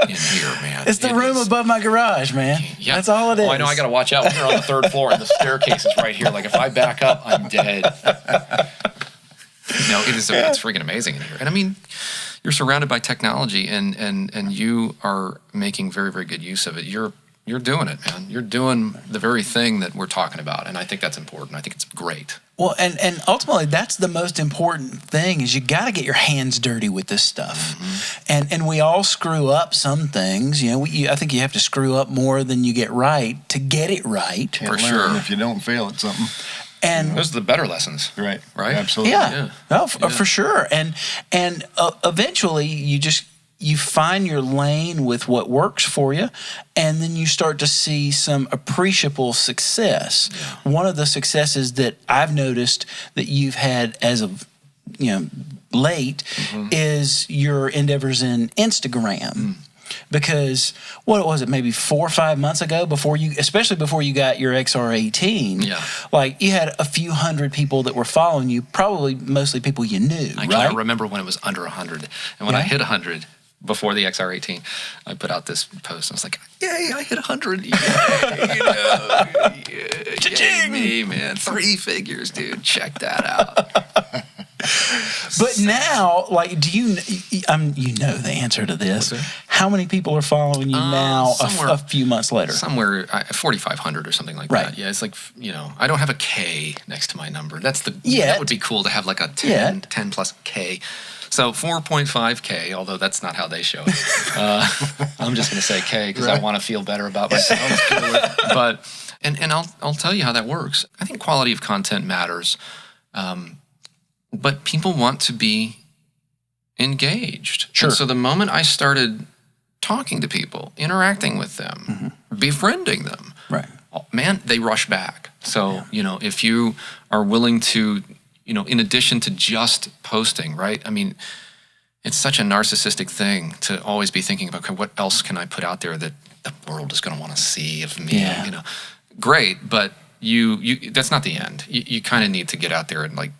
in here, man. It's the room above my garage, man. Yeah. That's all it is. Oh, I know. I got to watch out. We're on the third floor, and the staircase is right here. Like, if I back up, I'm dead. No, it's freaking amazing in here. And I mean, you're surrounded by technology, and you are making very, very good use of it. You're doing it, man. You're doing the very thing that we're talking about, and I think that's important. I think it's great. Well, and ultimately, that's the most important thing is you got to get your hands dirty with this stuff. And we all screw up some things. You know, I think you have to screw up more than you get right to get it right. Can't For learn sure. if you don't fail at something. And Those are the better lessons. Right. Right? Absolutely. yeah, no, for sure. And eventually, you find your lane with what works for you, and then you start to see some appreciable success. Yeah. One of the successes that I've noticed that you've had as of late is your endeavors in Instagram. Because what was it, maybe 4 or 5 months ago, especially before you got your XR18, like you had a few hundred people that were following you, probably mostly people you knew, I right? can't remember when it was under 100. And when I hit 100, before the XR18, I put out this post. And I was like, yay, I hit 100. Yay, yay me, man. 3 figures, dude. Check that out. But now, like, do you know the answer to this? How many people are following you now a few months later? Somewhere 4,500 or something like that. Yeah, it's like, I don't have a K next to my number. That would be cool to have like a 10 plus K. So 4.5K, although that's not how they show it. I'm just going to say K because I want to feel better about myself. But and I'll tell you how that works. I think quality of content matters, but people want to be engaged. Sure. And so the moment I started talking to people, interacting with them, befriending them. Right. Man, they rush back. So, if you are willing to, in addition to just posting, right? I mean, it's such a narcissistic thing to always be thinking about, okay, what else can I put out there that the world is going to want to see of me? Yeah. Great, but you that's not the end. You kind of need to get out there and like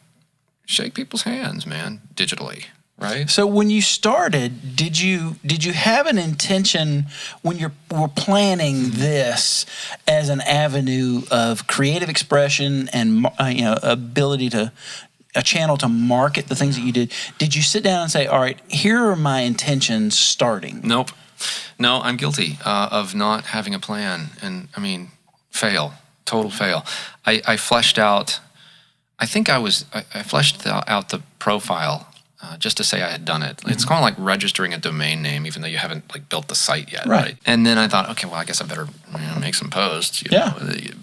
shake people's hands, man, digitally. Right. So when you started, did you have an intention when you were planning this as an avenue of creative expression and ability to a channel to market the things that you did? Did you sit down and say, all right, here are my intentions starting? Nope. No, I'm guilty of not having a plan, and I mean, total fail. I fleshed out. I think I fleshed out the profile. Just to say I had done it. It's kind of like registering a domain name, even though you haven't like built the site yet, right? And then I thought, okay, well, I guess I better make some posts. You know?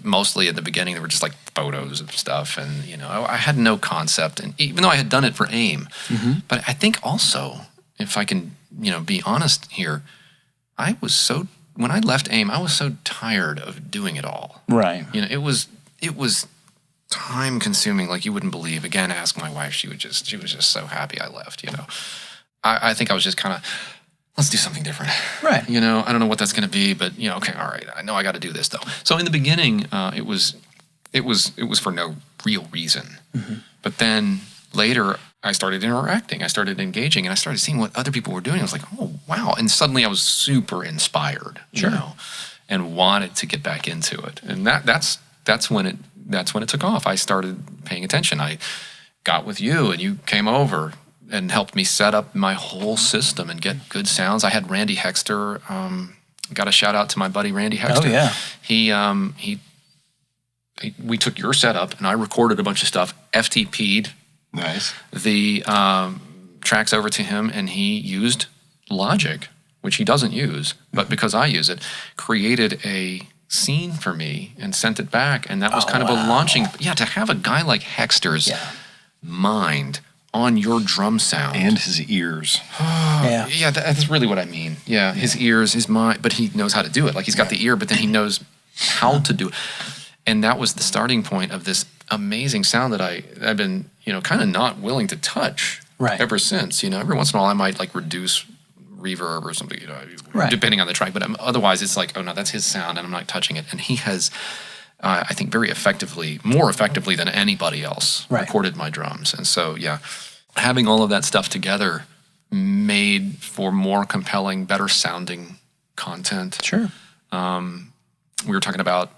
Mostly at the beginning, they were just like photos of stuff, and I had no concept. And even though I had done it for AIM, but I think also, if I can, be honest here, when I left AIM, I was so tired of doing it all. Right. It was time consuming like you wouldn't believe. Again, ask my wife. She was just so happy I left. I think I was just kind of, let's do something different. Right. I don't know what that's going to be, but okay, all right. I know I got to do this though. So in the beginning, it was for no real reason. But then later, I started interacting. I started engaging, and I started seeing what other people were doing. I was like, oh wow! And suddenly, I was super inspired. And wanted to get back into it. And that's when it took off. I started paying attention. I got with you, and you came over and helped me set up my whole system and get good sounds. I had Randy Hexter. Got a shout out to my buddy Randy Hexter. Oh yeah. We took your setup, and I recorded a bunch of stuff. FTP'd. Nice. The tracks over to him, and he used Logic, which he doesn't use, but because I use it, created a scene for me and sent it back, and that was kind of a launching. Yeah, to have a guy like Hexter's mind on your drum sound and his ears. Yeah, that's really what I mean. Yeah, his ears, his mind, but he knows how to do it. Like he's got the ear, but then he knows how to do it, and that was the starting point of this amazing sound that I've been kind of not willing to touch ever since. Every once in a while I might like reduce reverb or something, depending on the track. But otherwise, it's like, oh no, that's his sound, and I'm not touching it. And he has, I think, very effectively, more effectively than anybody else, recorded my drums. And so, having all of that stuff together made for more compelling, better sounding content. Sure. We were talking about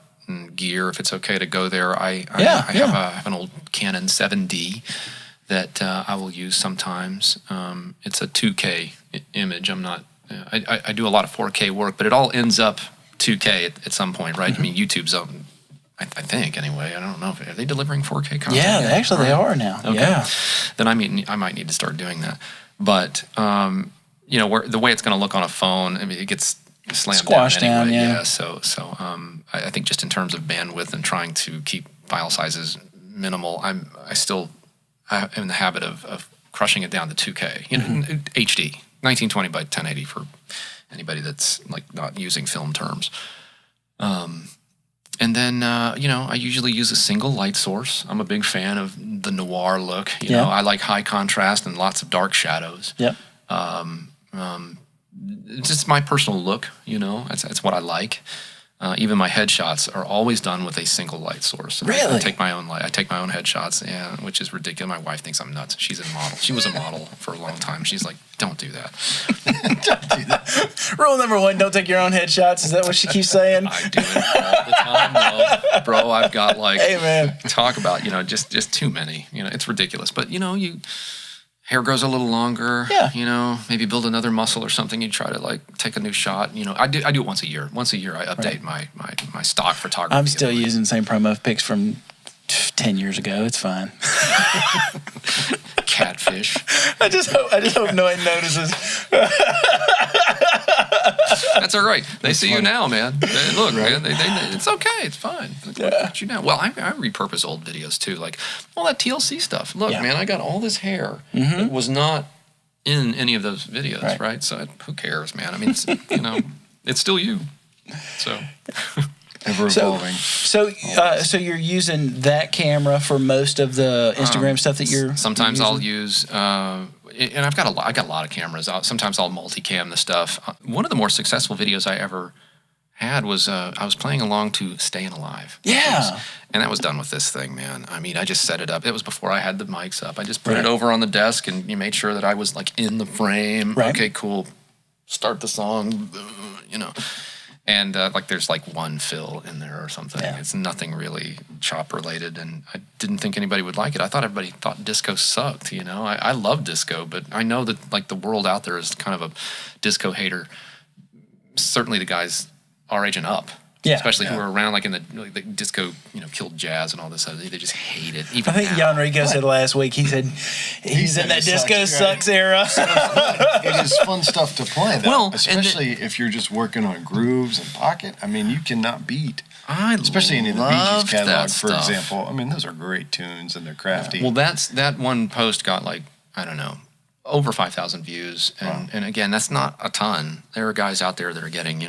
gear, if it's okay to go there. I have an old Canon 7D that I will use sometimes. It's a 2K image. I'm not. I do a lot of 4K work, but it all ends up 2K at some point, right? I mean, YouTube's own. I think anyway. I don't know. Are they delivering 4K content? Yeah, actually they are now. Okay. Yeah. Then I might need to start doing that. But the way it's going to look on a phone, I mean, it gets squashed down anyway. Yeah. So I think just in terms of bandwidth and trying to keep file sizes minimal, I'm in the habit of crushing it down to 2K, HD, 1920 by 1080 for anybody that's like not using film terms. And then, I usually use a single light source. I'm a big fan of the noir look. I like high contrast and lots of dark shadows. Yep. It's just my personal look, That's what I like. Even my headshots are always done with a single light source. Really? I take my own light. I take my own headshots, which is ridiculous. My wife thinks I'm nuts. She's a model. She was a model for a long time. She's like, don't do that. Don't do that. Rule number 1, don't take your own headshots. Is that what she keeps saying? I do it all the time, bro. I've got like, hey man, talk about, just too many. It's ridiculous. But hair grows a little longer. Yeah. Maybe build another muscle or something. You try to like take a new shot. I do it once a year. Once a year, I update my stock photography. I'm still using the same promo pics from 10 years ago. It's fine. Catfish. I just hope no one notices. That's all right. They see you now, man. Look, man. It's okay. It's fine. Look at you now. Well, I repurpose old videos too, like all that TLC stuff. Look, man, I got all this hair that was not in any of those videos, right? So who cares, man? I mean, it's, it's still you. So ever evolving. So you're using that camera for most of the Instagram stuff that you're. Sometimes you're I'll use, and I got a lot of cameras. Sometimes I'll multicam the stuff. One of the more successful videos I ever had was I was playing along to "Staying Alive." Yeah. And that was done with this thing, man. I mean, I just set it up. It was before I had the mics up. I just put it over on the desk, and you made sure that I was like in the frame. Right. Okay, cool. Start the song, And like there's like one fill in there or something. Yeah. It's nothing really chop related, and I didn't think anybody would like it. I thought everybody thought disco sucked. I love disco, but I know that like the world out there is kind of a disco hater. Certainly the guys our age and up. Yeah. Especially who were around like in the disco, killed jazz and all this other. They just hate it. Even I think now. Jan Rico said last week, he said he's in that disco sucks era. It is fun stuff to play, though. Well, especially if you're just working on grooves and pocket. I mean, you cannot beat. Especially any of the Bee loved Gees catalog, that for stuff. example. I mean, those are great tunes and they're crafty. Well, that one post got like, I don't know, over 5,000 views. And again, that's not a ton. There are guys out there that are getting,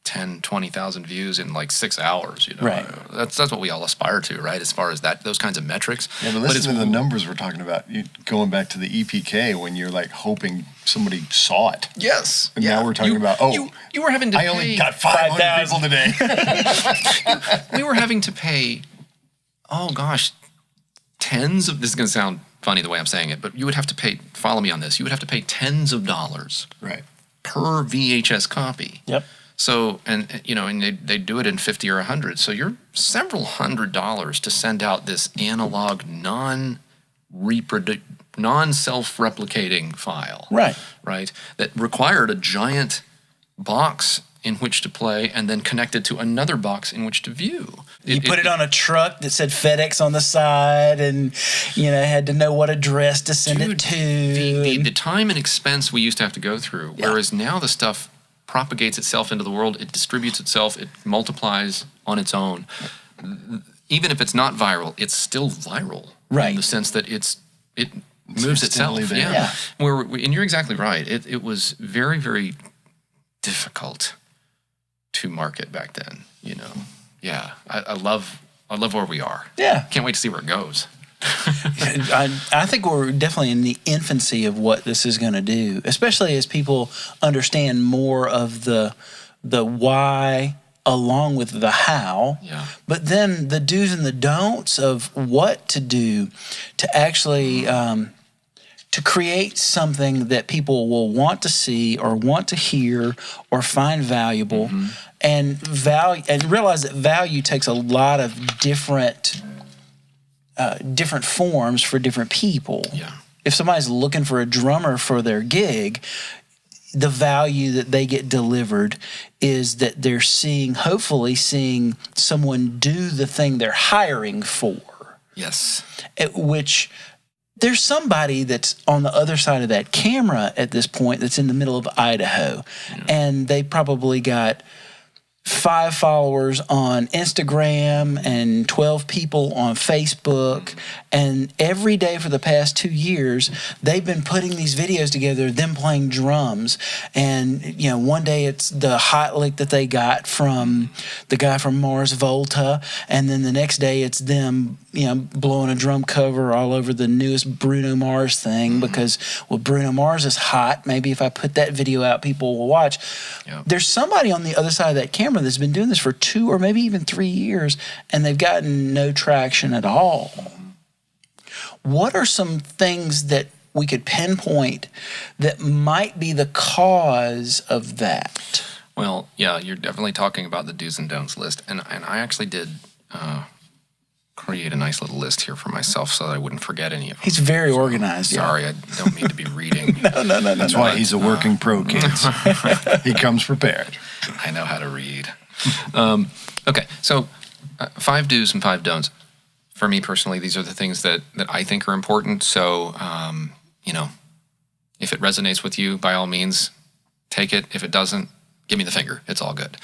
10, 20,000 views in like 6 hours. Right. That's what we all aspire to, right? As far as those kinds of metrics. Yeah, but listen to the numbers we're talking about. Going back to the EPK when you're like hoping somebody saw it. Yes. And now we're talking about, you were having to I pay. only got 500 people today. We were having to pay, oh gosh, tens of, this is going to sound funny the way I'm saying it, but you would have to pay, follow me on this, you would have to pay tens of dollars Right. per VHS copy. Yep. So, and they do it in 50 or 100. So you're several $100s to send out this analog, non-self-replicating file. Right. Right? That required a giant box in which to play and then connected to another box in which to view. You put it on a truck that said FedEx on the side and, had to know what address to send it to. The time and expense we used to have to go through, whereas now the stuff propagates itself into the world, it distributes itself, it multiplies on its own. Even if it's not viral, it's still viral. Right. In the sense that it moves itself. instantly there. Yeah. And you're exactly right. It was very, very difficult to market back then, Yeah. I love where we are. Yeah. Can't wait to see where it goes. I think we're definitely in the infancy of what this is going to do, especially as people understand more of the why along with the how. Yeah. But then the do's and the don'ts of what to do to actually to create something that people will want to see or want to hear or find valuable, and realize that value takes a lot of different forms for different people. Yeah. If somebody's looking for a drummer for their gig, the value that they get delivered is that they're hopefully seeing someone do the thing they're hiring for. Yes. Which there's somebody that's on the other side of that camera at this point that's in the middle of Idaho, and they probably got 5 followers on Instagram and 12 people on Facebook. And every day for the past 2 years, they've been putting these videos together, them playing drums. And, one day it's the hot lick that they got from the guy from Mars Volta. And then the next day it's them, blowing a drum cover all over the newest Bruno Mars thing because, Bruno Mars is hot. Maybe if I put that video out, people will watch. Yep. There's somebody on the other side of that camera that's been doing this for 2 or maybe even 3 years, and they've gotten no traction at all. What are some things that we could pinpoint that might be the cause of that? Well, yeah, you're definitely talking about the do's and don'ts list. And I actually did create a nice little list here for myself so that I wouldn't forget any of them. He's very organized. Sorry, I don't mean to be reading. No. That's why he's a working pro, kids. He comes prepared. I know how to read. Okay, so 5 do's and 5 don'ts. For me personally, these are the things that I think are important. So, if it resonates with you, by all means, take it. If it doesn't, give me the finger. It's all good.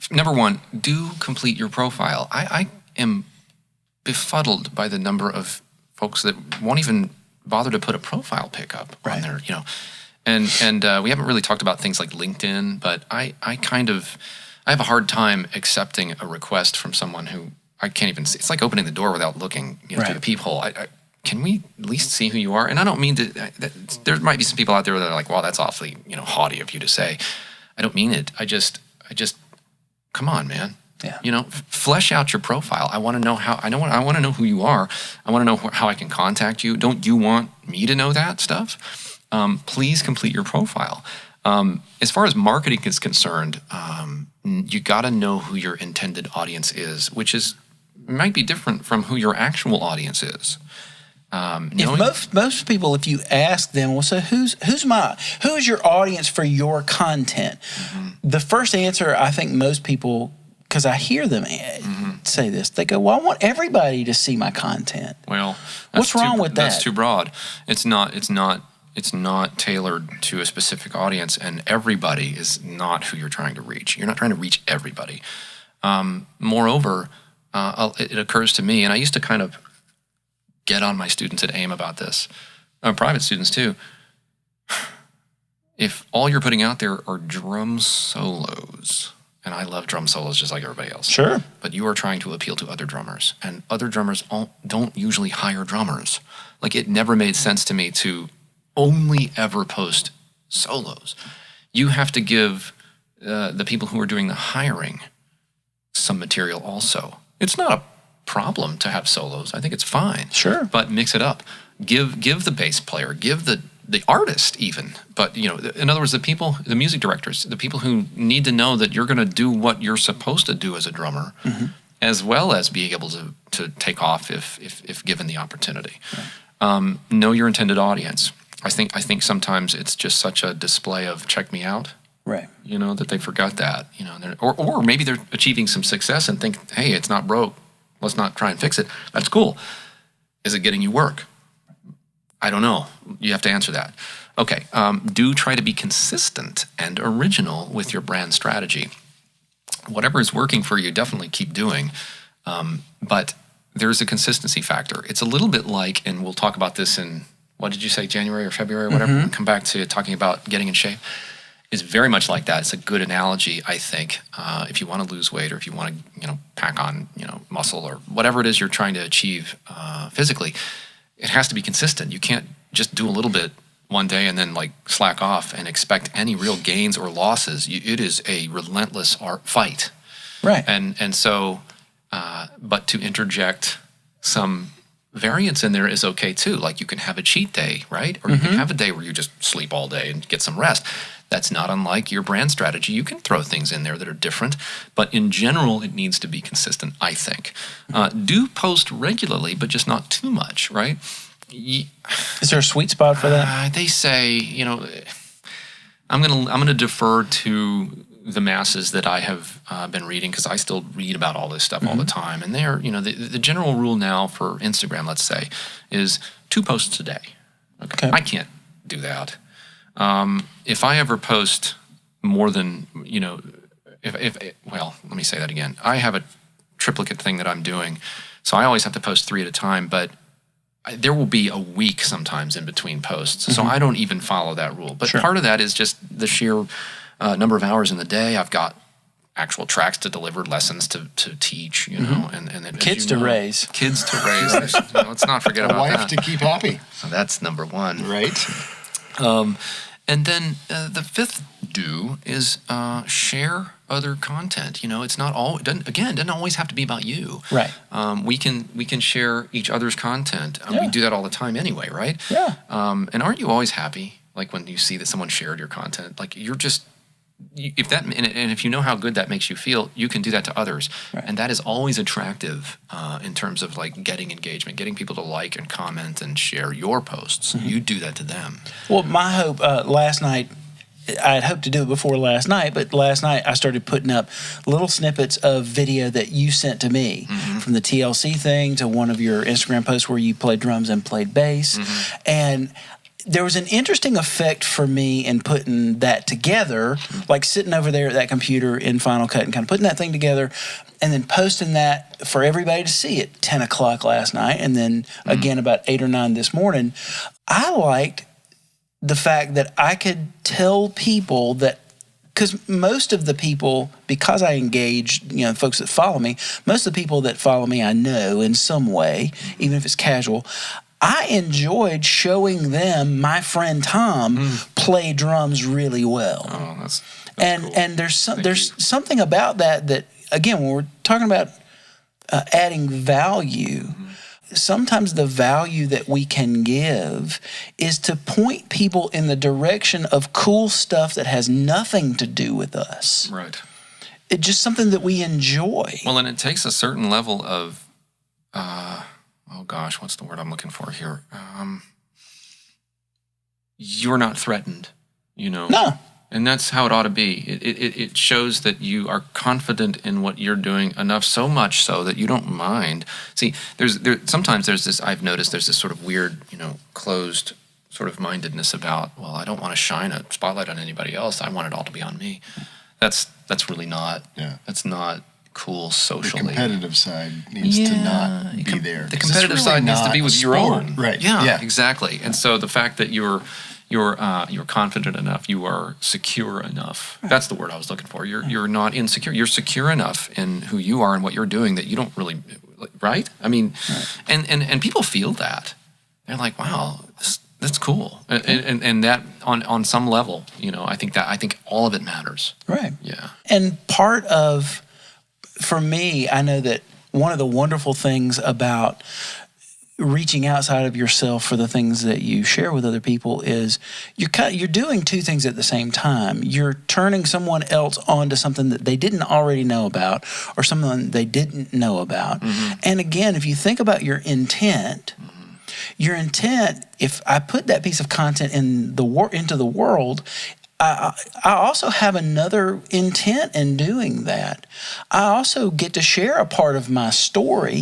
Number 1, do complete your profile. I am befuddled by the number of folks that won't even bother to put a profile pic up on Right. there, And we haven't really talked about things like LinkedIn, but I have a hard time accepting a request from someone who I can't even see. It's like opening the door without looking through the peephole. Can we at least see who you are? And I don't mean to. There might be some people out there that are like, "Wow, that's awfully haughty of you to say." I don't mean it. I just come on, man. Yeah. Flesh out your profile. I want to know how. I want to know who you are. I want to know how I can contact you. Don't you want me to know that stuff? Please complete your profile. As far as marketing is concerned, you got to know who your intended audience is, which might be different from who your actual audience is. If most people, if you ask them, well, so who's your audience for your content? Mm-hmm. The first answer, I think most people, because I hear them say this, they go, "Well, I want everybody to see my content." Well, what's wrong with that? That's too broad. It's not tailored to a specific audience, and everybody is not who you're trying to reach. You're not trying to reach everybody. Moreover, it occurs to me, and I used to kind of get on my students at AIM about this, private students too. If all you're putting out there are drum solos, and I love drum solos just like everybody else. Sure. But you are trying to appeal to other drummers, and other drummers don't usually hire drummers. Like, it never made sense to me to only ever post solos. You have to give the people who are doing the hiring some material also. It's not a problem to have solos. I think it's fine. Sure. But mix it up. Give the bass player, give the artist even. But, in other words, the music directors, the people who need to know that you're going to do what you're supposed to do as a drummer, as well as being able to take off if given the opportunity. Right. Know your intended audience. I think sometimes it's just such a display of check me out. Right. That they forgot that. Or maybe they're achieving some success and think, hey, it's not broke. Let's not try and fix it. That's cool. Is it getting you work? I don't know. You have to answer that. Okay. Do try to be consistent and original with your brand strategy. Whatever is working for you, definitely keep doing. But there's a consistency factor. It's a little bit like, and we'll talk about this in, what did you say, January or February or whatever? We'll come back to talking about getting in shape. It's very much like that. It's a good analogy, I think, if you want to lose weight or if you want to, pack on, muscle or whatever it is you're trying to achieve physically. It has to be consistent. You can't just do a little bit one day and then slack off and expect any real gains or losses. It is a relentless fight. Right. And so, but to interject some variance in there is okay too. Like, you can have a cheat day, right? Or you can have a day where you just sleep all day and get some rest. That's not unlike your brand strategy. You can throw things in there that are different, but in general, it needs to be consistent, I think. Do post regularly, but just not too much, right? Is there a sweet spot for that? They say, I'm gonna defer to the masses that I have been reading, because I still read about all this stuff all the time. And they're, the general rule now for Instagram, let's say, is 2 posts a day. Okay. I can't do that. If I ever post more than, well, let me say that again. I have a triplicate thing that I'm doing, so I always have to post 3 at a time, but there will be a week sometimes in between posts, so I don't even follow that rule. But part of that is just the sheer number of hours in the day. I've got actual tracks to deliver, lessons to teach, and then, kids to raise. Kids to raise. Let's not forget about that. A wife to keep happy. So that's number 1. Right. And then the 5th do is share other content. It's not all. It doesn't always have to be about you. Right. We can share each other's content. We do that all the time anyway, right? Yeah. And aren't you always happy, like, when you see that someone shared your content? Like, you're just. If you know how good that makes you feel, you can do that to others, and that is always attractive in terms of getting engagement, getting people to like and comment and share your posts. You do that to them. Well, my hope last night, I had hoped to do it before last night, but last night I started putting up little snippets of video that you sent to me, from the TLC thing to one of your Instagram posts where you played drums and played bass, and there was an interesting effect for me in putting that together, like sitting over there at that computer in Final Cut and kind of putting that thing together and then posting that for everybody to see at 10 o'clock last night and then again about 8 or 9 this morning. I liked the fact that I could tell people that, because most of the people, because I engage, folks that follow me, most of the people that follow me I know in some way, even if it's casual. I enjoyed showing them my friend Tom play drums really well. Oh, that's cool. And there's something about that again, when we're talking about adding value, sometimes the value that we can give is to point people in the direction of cool stuff that has nothing to do with us. Right. It's just something that we enjoy. Well, and it takes a certain level of, what's the word I'm looking for here? You're not threatened, No. And that's how it ought to be. It shows that you are confident in what you're doing enough, so much so that you don't mind. See, sometimes there's this, I've noticed there's this sort of weird, closed sort of mindedness about, well, I don't want to shine a spotlight on anybody else. I want it all to be on me. That's really not, that's not cool socially. The competitive side needs to not be there. The competitive side needs to be with your own. Right. Yeah, exactly. And so the fact that you're confident enough, you are secure enough. That's the word I was looking for. You're not insecure. You're secure enough in who you are and what you're doing that you don't really, right? I mean, and people feel that. They're like, wow, that's cool. And that on some level, I think all of it matters. Right. Yeah. And for me, I know that one of the wonderful things about reaching outside of yourself for the things that you share with other people is you're doing two things at the same time. You're turning someone else onto something that they didn't already know about or something they didn't know about. And again, if you think about your intent, if I put that piece of content into the world, I also have another intent in doing that. I also get to share a part of my story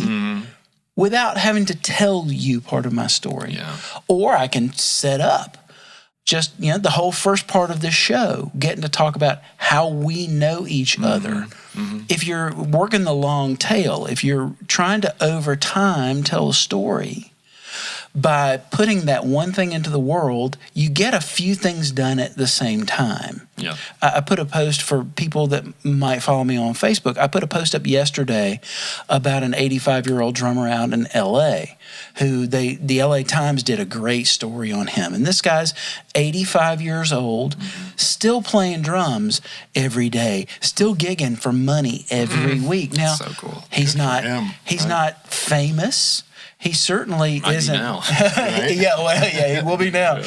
without having to tell you part of my story. Yeah. Or I can set up just, the whole first part of this show, getting to talk about how we know each other. If you're working the long tail, if you're trying to over time tell a story, by putting that one thing into the world, you get a few things done at the same time. Yeah. I put a post for people that might follow me on Facebook. I put a post up yesterday about an 85-year-old drummer out in L.A. who the L.A. Times did a great story on him. And this guy's 85 years old, still playing drums every day, still gigging for money every week. Now, so cool. He's not famous. He certainly isn't. Now. He will be now.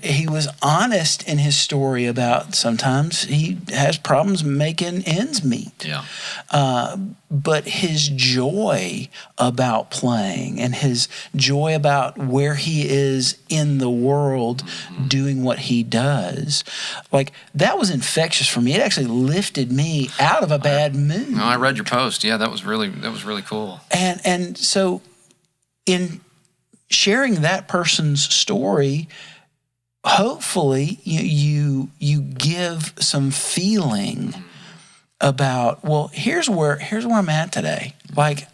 He was honest in his story about sometimes he has problems making ends meet. Yeah. But his joy about playing and his joy about where he is in the world doing what he does, like that was infectious for me. It actually lifted me out of a bad mood. No, I read your post. Yeah, that was really cool. And so in sharing that person's story, hopefully you give some feeling about, well, here's where I'm at today. Like,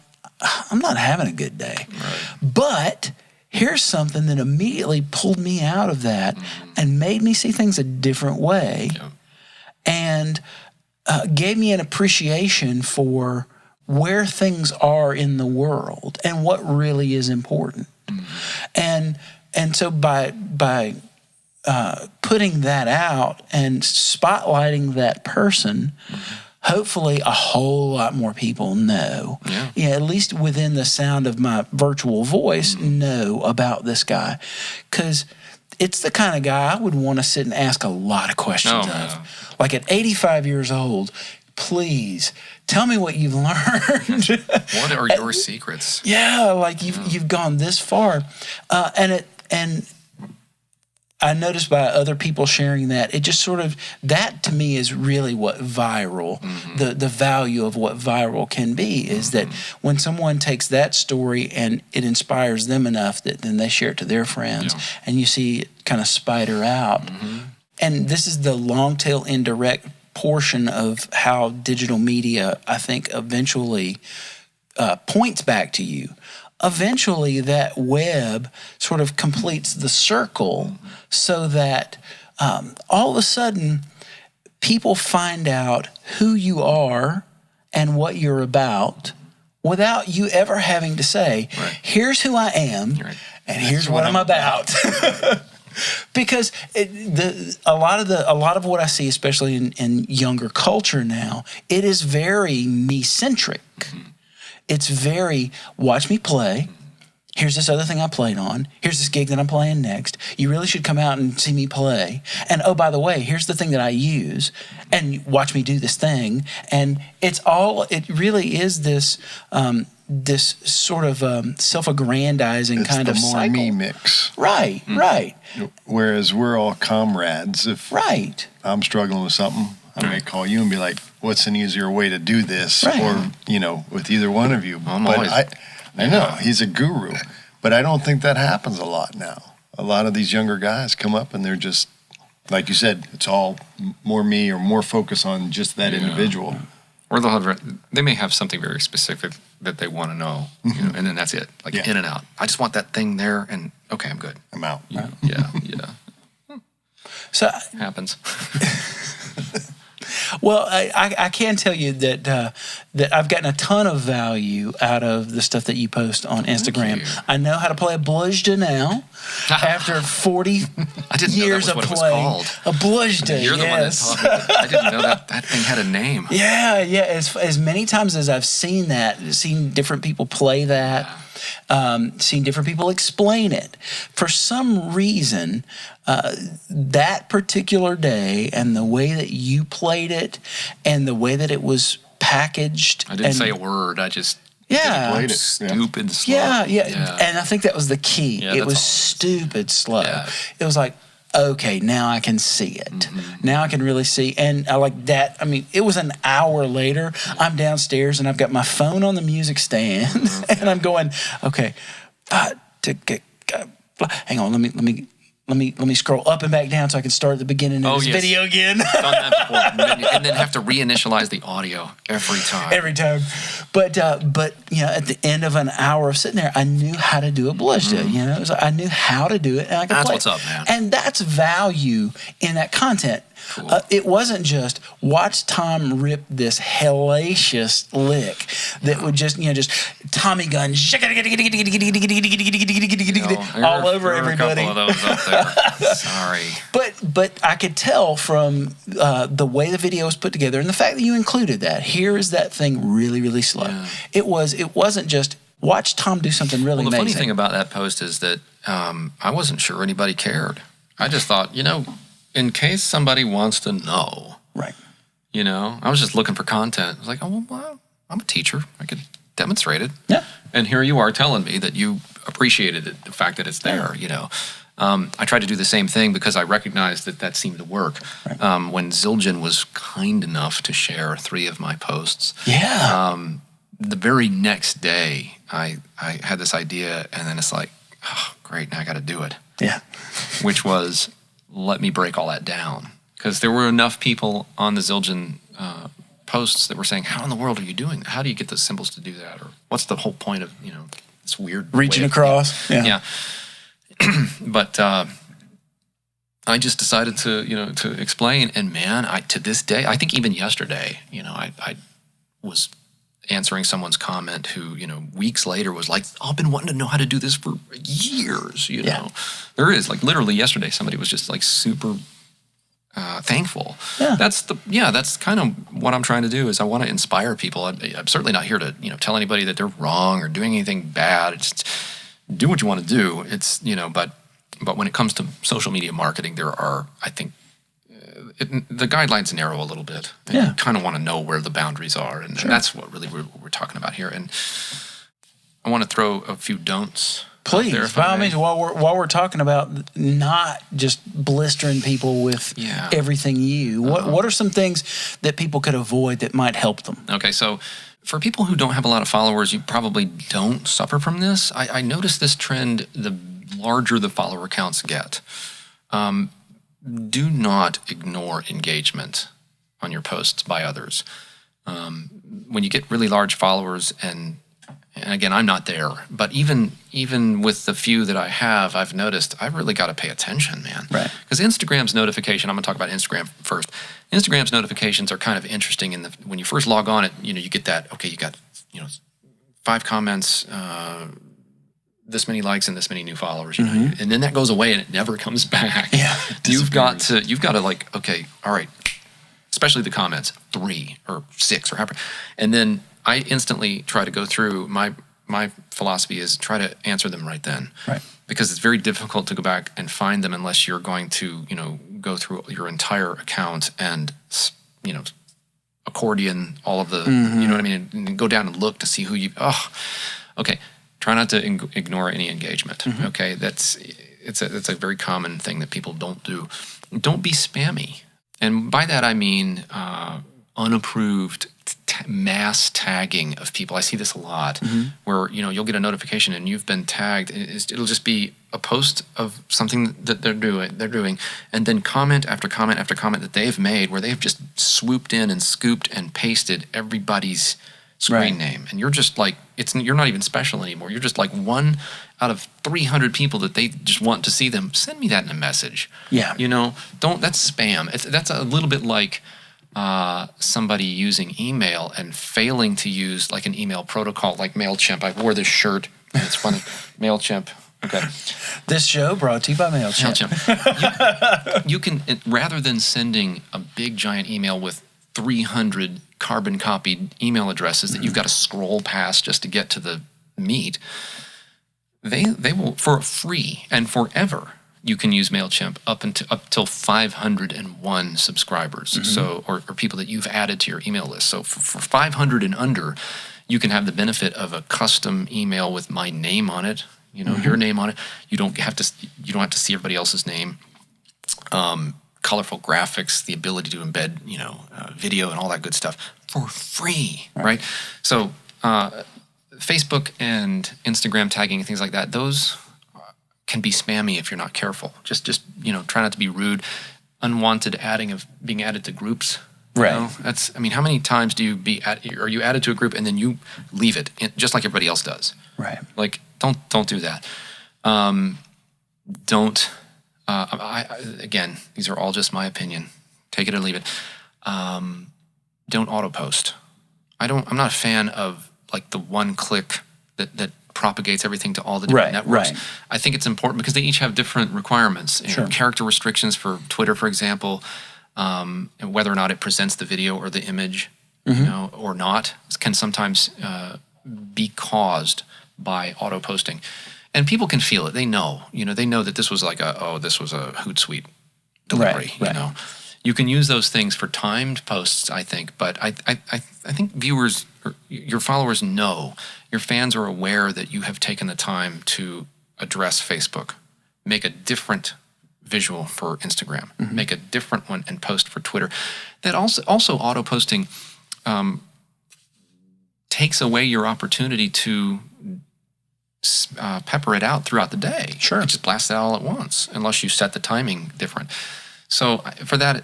I'm not having a good day. Right. But here's something that immediately pulled me out of that and made me see things a different way. Yeah. And gave me an appreciation for where things are in the world and what really is important. And so by putting that out and spotlighting that person, hopefully a whole lot more people know, at least within the sound of my virtual voice, know about this guy. Because it's the kind of guy I would want to sit and ask a lot of questions of. Like at 85 years old, please tell me what you've learned. What are your secrets? Yeah, like you've gone this far. And I noticed by other people sharing that, it just sort of, that to me is really what viral, the value of what viral can be, is that when someone takes that story and it inspires them enough that then they share it to their friends, and you see it kind of spider out. And this is the long tail indirect portion of how digital media, I think, eventually points back to you. Eventually, that web sort of completes the circle so that all of a sudden, people find out who you are and what you're about without you ever having to say, here's who I am and here's what I'm about. Because a lot of what I see, especially in younger culture now, it is very me-centric. It's very, watch me play. Here's this other thing I played on. Here's this gig that I'm playing next. You really should come out and see me play. And oh, by the way, here's the thing that I use. And watch me do this thing. And it really is this this sort of self-aggrandizing kind of cycle. It's the more me mix. Right, right. Whereas we're all comrades. If I'm struggling with something, I may call you and be like, what's an easier way to do this? Or, with either one of you. I know, he's a guru. But I don't think that happens a lot now. A lot of these younger guys come up and they're just, like you said, it's all more me or more focus on just that individual. Or they may have something very specific that they want to know, and then that's it, like in and out. I just want that thing there, and okay, I'm good. I'm out. Yeah. So happens. Well, I can tell you that I've gotten a ton of value out of the stuff that you post on Instagram. I know how to play a bluzda now. After 40 years of playing a bluzda, You're the one that taught me. I didn't know that thing had a name. Yeah. As many times as I've seen different people play that. Seen different people explain it. For some reason, that particular day and the way that you played it and the way that it was packaged. I didn't say a word. I just played it. Stupid slow. Yeah. And I think that was the key. Yeah, it was stupid slow. Yeah. It was like, okay, now I can see it. Now I can really see. And I like that. I mean, it was an hour later. I'm downstairs and I've got my phone on the music stand and I'm going, okay, hang on, let me scroll up and back down so I can start at the beginning of this video again. Done that before. And then have to reinitialize the audio every time. Every time. But at the end of an hour of sitting there, I knew how to do a bluzda. It was like I knew how to do it, and I could play. That's what's up, man. And that's value in that content. Cool. It wasn't just watch Tom rip this hellacious lick that would just Tommy gun all over everybody. A couple of those up there. Sorry. But I could tell from the way the video was put together and the fact that you included that. Here is that thing really, really slow. Yeah. It wasn't just watch Tom do something really amazing. The funny thing about that post is that I wasn't sure anybody cared. I just thought, in case somebody wants to know. Right. I was just looking for content. I was like, oh, well, I'm a teacher. I could demonstrate it. Yeah. And here you are telling me that you appreciated it, the fact that it's there, I tried to do the same thing because I recognized that seemed to work. Right. When Zildjian was kind enough to share 3 of my posts. Yeah. The very next day, I had this idea, and then it's like, oh, great, now I got to do it. Yeah. Which was, let me break all that down. Because there were enough people on the Zildjian posts that were saying, how in the world are you doing that? How do you get the symbols to do that? Or what's the whole point of, this weird reaching across? Yeah. But I just decided to explain. And man, to this day, I think even yesterday, I was answering someone's comment who, weeks later was like, I've been wanting to know how to do this for years, know. There is, like, literally yesterday, somebody was just, like, super thankful. Yeah. That's kind of what I'm trying to do is I want to inspire people. I'm certainly not here to, tell anybody that they're wrong or doing anything bad. It's do what you want to do. It's, but when it comes to social media marketing, there are, I think, the guidelines narrow a little bit. And you kind of want to know where the boundaries are. And that's what really we're talking about here. And I want to throw a few don'ts Please, by all means, while we're talking about not just blistering people with everything what are some things that people could avoid that might help them? Okay, so for people who don't have a lot of followers, you probably don't suffer from this. I noticed this trend the larger the follower counts get. Do not ignore engagement on your posts by others. When you get really large followers, and again, I'm not there, but even with the few that I have, I've noticed I've really got to pay attention, man. Right. Because Instagram's notification, I'm going to talk about Instagram first. Instagram's notifications are kind of interesting when you first log on, you get that, okay, you got 5 comments, this many likes and this many new followers, and then that goes away and it never comes back. Yeah, you've got to like, okay, all right, especially the comments, 3 or 6 or however, and then I instantly try to go through. My philosophy is try to answer them right then, right? Because it's very difficult to go back and find them unless you're going to go through your entire account and accordion all of the you know what I mean, and go down and look to see who you. Okay. Try not to ignore any engagement. Okay, it's a very common thing that people don't do. Don't be spammy, and by that I mean unapproved mass tagging of people. I see this a lot, where you'll get a notification and you've been tagged. It'll just be a post of something that they're doing, and then comment after comment after comment that they've made, where they've just swooped in and scooped and pasted everybody's screen name, and you're just like, you're not even special anymore. You're just like one out of 300 people that they just want to see them. Send me that in a message. Yeah. That's spam. That's a little bit like somebody using email and failing to use like an email protocol like MailChimp. I wore this shirt, and it's funny. MailChimp. Okay. This show brought to you by MailChimp. You can, rather than sending a big giant email with 300 carbon copied email addresses that you've got to scroll past just to get to the meat, they will, for free and forever, you can use MailChimp up till 501 subscribers. So or people that you've added to your email list. So for 500 and under, you can have the benefit of a custom email with my name on it, your name on it. You don't have to see everybody else's name. Colorful graphics, the ability to embed, video and all that good stuff for free, right? So Facebook and Instagram tagging and things like that, those can be spammy if you're not careful. Just try not to be rude. Unwanted being added to groups. Right. How many times are you added to a group and then you leave it just like everybody else does? Right. Like don't do that. Again, these are all just my opinion. Take it or leave it. Don't auto post. I'm not a fan of like the one click that propagates everything to all the different networks. Right. I think it's important because they each have different requirements. Sure. Character restrictions for Twitter, for example, and whether or not it presents the video or the image, or not, can sometimes be caused by auto posting. And people can feel it. They know. They know that this was like this was a Hootsuite delivery. Right. You can use those things for timed posts, I think. But I think viewers, or your followers know, your fans are aware that you have taken the time to address Facebook, make a different visual for Instagram, make a different one and post for Twitter. That also auto posting takes away your opportunity to pepper it out throughout the day. Sure. You just blast it all at once, unless you set the timing different. So for that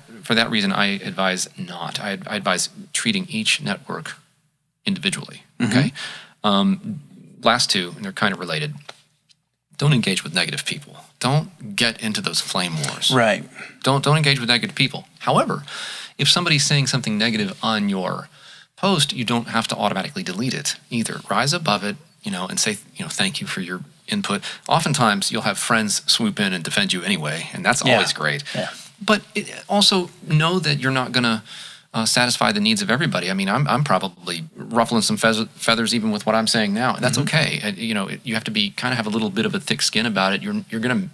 reason, I advise not. I advise treating each network individually. Okay. Last two, and they're kind of related. Don't engage with negative people. Don't get into those flame wars. Right. Don't engage with negative people. However, if somebody's saying something negative on your post, you don't have to automatically delete it either. Rise above it, and say, thank you for your input. Oftentimes, you'll have friends swoop in and defend you anyway, and that's always great. Yeah. But also know that you're not going to satisfy the needs of everybody. I mean, I'm probably ruffling some feathers even with what I'm saying now, and that's okay. You have to have a little bit of a thick skin about it. You're going to.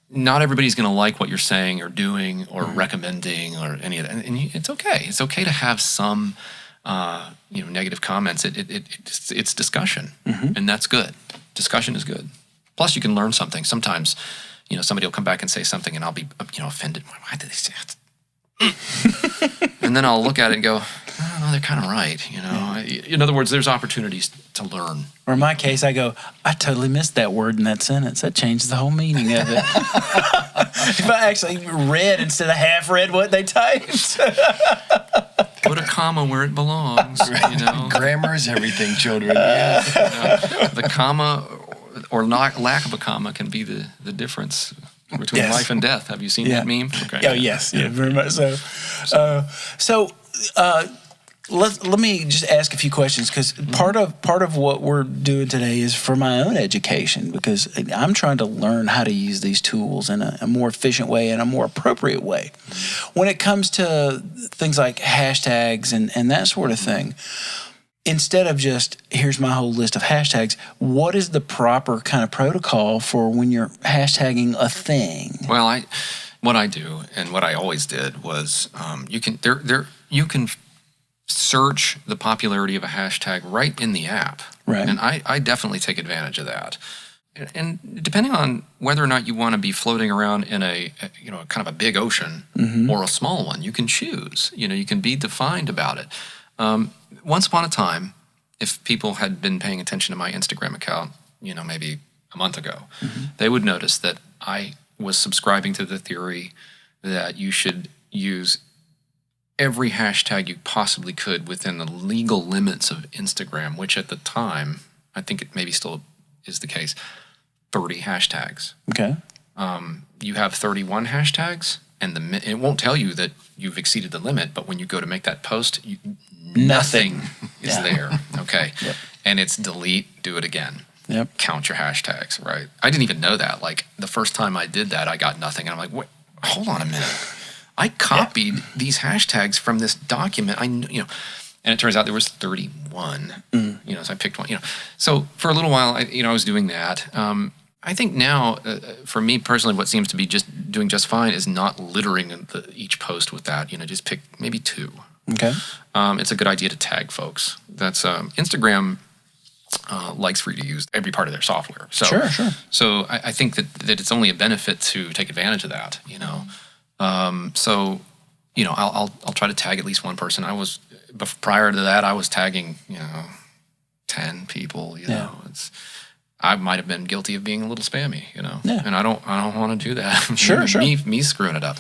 Not everybody's going to like what you're saying or doing or recommending or any of that, and it's okay. It's okay to have some. Negative comments. It's discussion, and that's good. Discussion is good. Plus, you can learn something. Sometimes, somebody will come back and say something, and I'll be, offended. Why did they say that? And then I'll look at it and go, oh, no, they're kind of right. In other words, there's opportunities to learn. Or in my case, I go, I totally missed that word in that sentence. That changes the whole meaning of it. If I actually read instead of half read what they typed. Put a comma where it belongs. Grammar is everything, children. The comma or lack of a comma can be the difference between life and death. Have you seen that meme? Okay. Oh, yes. Yeah, very much so. Let me just ask a few questions, because part of what we're doing today is for my own education, because I'm trying to learn how to use these tools in a more efficient way and a more appropriate way. When it comes to things like hashtags and that sort of thing, instead of just, here's my whole list of hashtags, what is the proper kind of protocol for when you're hashtagging a thing? Well, what I do and what I always did was you can search the popularity of a hashtag right in the app. Right. And I definitely take advantage of that. And depending on whether or not you want to be floating around in a kind of a big ocean or a small one, you can choose. You can be defined about it. Once upon a time, if people had been paying attention to my Instagram account, maybe a month ago, they would notice that I was subscribing to the theory that you should use every hashtag you possibly could within the legal limits of Instagram, which at the time, I think it maybe still is the case, 30 hashtags. Okay. You have 31 hashtags, and it won't tell you that you've exceeded the limit, but when you go to make that post, nothing is there. Okay. Yep. And it's delete, do it again. Yep. Count your hashtags, right? I didn't even know that. Like, the first time I did that, I got nothing. And I'm like, wait, hold on a minute. I copied these hashtags from this document. And it turns out there was 31. So I picked one. So for a little while, I was doing that. I think now, for me personally, what seems to be doing just fine is not littering each post with that. Just pick maybe 2. Okay. It's a good idea to tag folks. That's Instagram likes for you to use every part of their software. So, Sure. So I think that it's only a benefit to take advantage of that. I'll try to tag at least one person. Prior to that, I was tagging 10 people. I might have been guilty of being a little spammy. And I don't want to do that. Sure. Me screwing it up.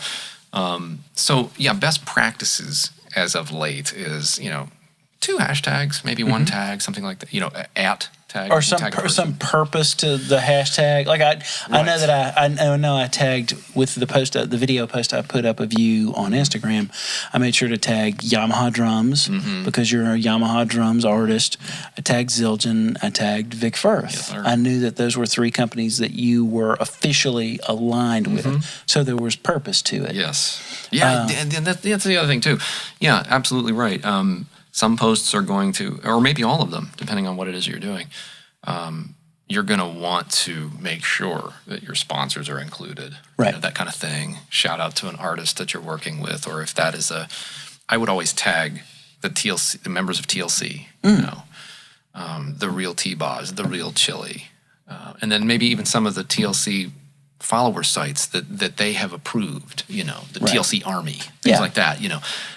Best practices as of late is 2 hashtags, maybe 1 tag, something like that. At tag or some purpose to the hashtag. Like I know that I know I tagged with the video post I put up of you on Instagram. I made sure to tag Yamaha drums because you're a Yamaha drums artist. I tagged Zildjian. I tagged Vic Firth. Yes, sir. I knew that those were 3 companies that you were officially aligned with, so there was purpose to it. Yes. Yeah, and that's the other thing too. Yeah, absolutely right. Some posts are going to, or maybe all of them, depending on what it is you're doing, you're going to want to make sure that your sponsors are included. Right. That kind of thing. Shout out to an artist that you're working with, or if that is I would always tag the members of TLC, the real T-Boz, the real Chili, and then maybe even some of the TLC follower sites that they have approved, the TLC Army, things like that.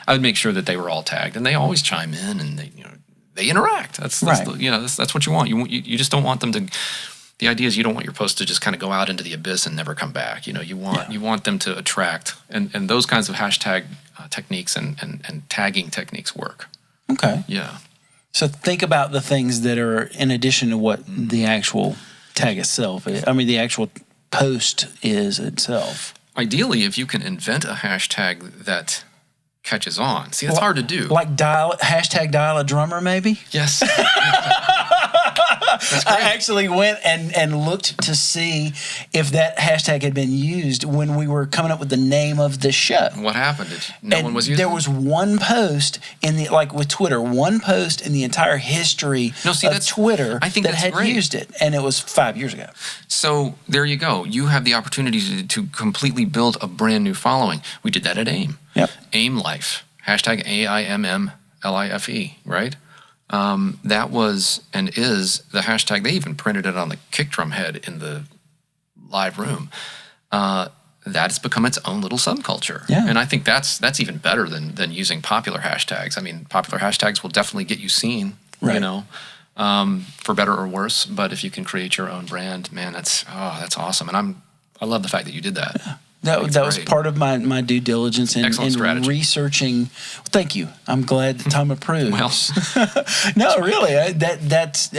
I would make sure that they were all tagged, and they always chime in, and they interact. That's what you want. You just don't want them to. The idea is you don't want your post to just kind of go out into the abyss and never come back. You want them to attract, and those kinds of hashtag techniques and tagging techniques work. Okay. Yeah. So think about the things that are in addition to what the actual tag itself is. I mean, the actual post is itself. Ideally, if you can invent a hashtag that catches on. See, that's hard to do. Like hashtag dial a drummer, maybe? Yes. I actually went and looked to see if that hashtag had been used when we were coming up with the name of the show. What happened? No one was using it? There was one post with Twitter, one post in the entire history of Twitter that had used it, and it was 5 years ago. So there you go. You have the opportunity to completely build a brand new following. We did that at AIM. Yep. AIM Life. Hashtag AIMMLIFE, right? That was and is the hashtag. They even printed it on the kick drum head in the live room. That's become its own little subculture. Yeah. And I think that's even better than using popular hashtags. I mean, popular hashtags will definitely get you seen, right. you know, for better or worse. But if you can create your own brand, man, that's awesome. And I love the fact that you did that. Yeah. That was part of my due diligence in researching. Thank you. I'm glad that Tom approves. No, really. That's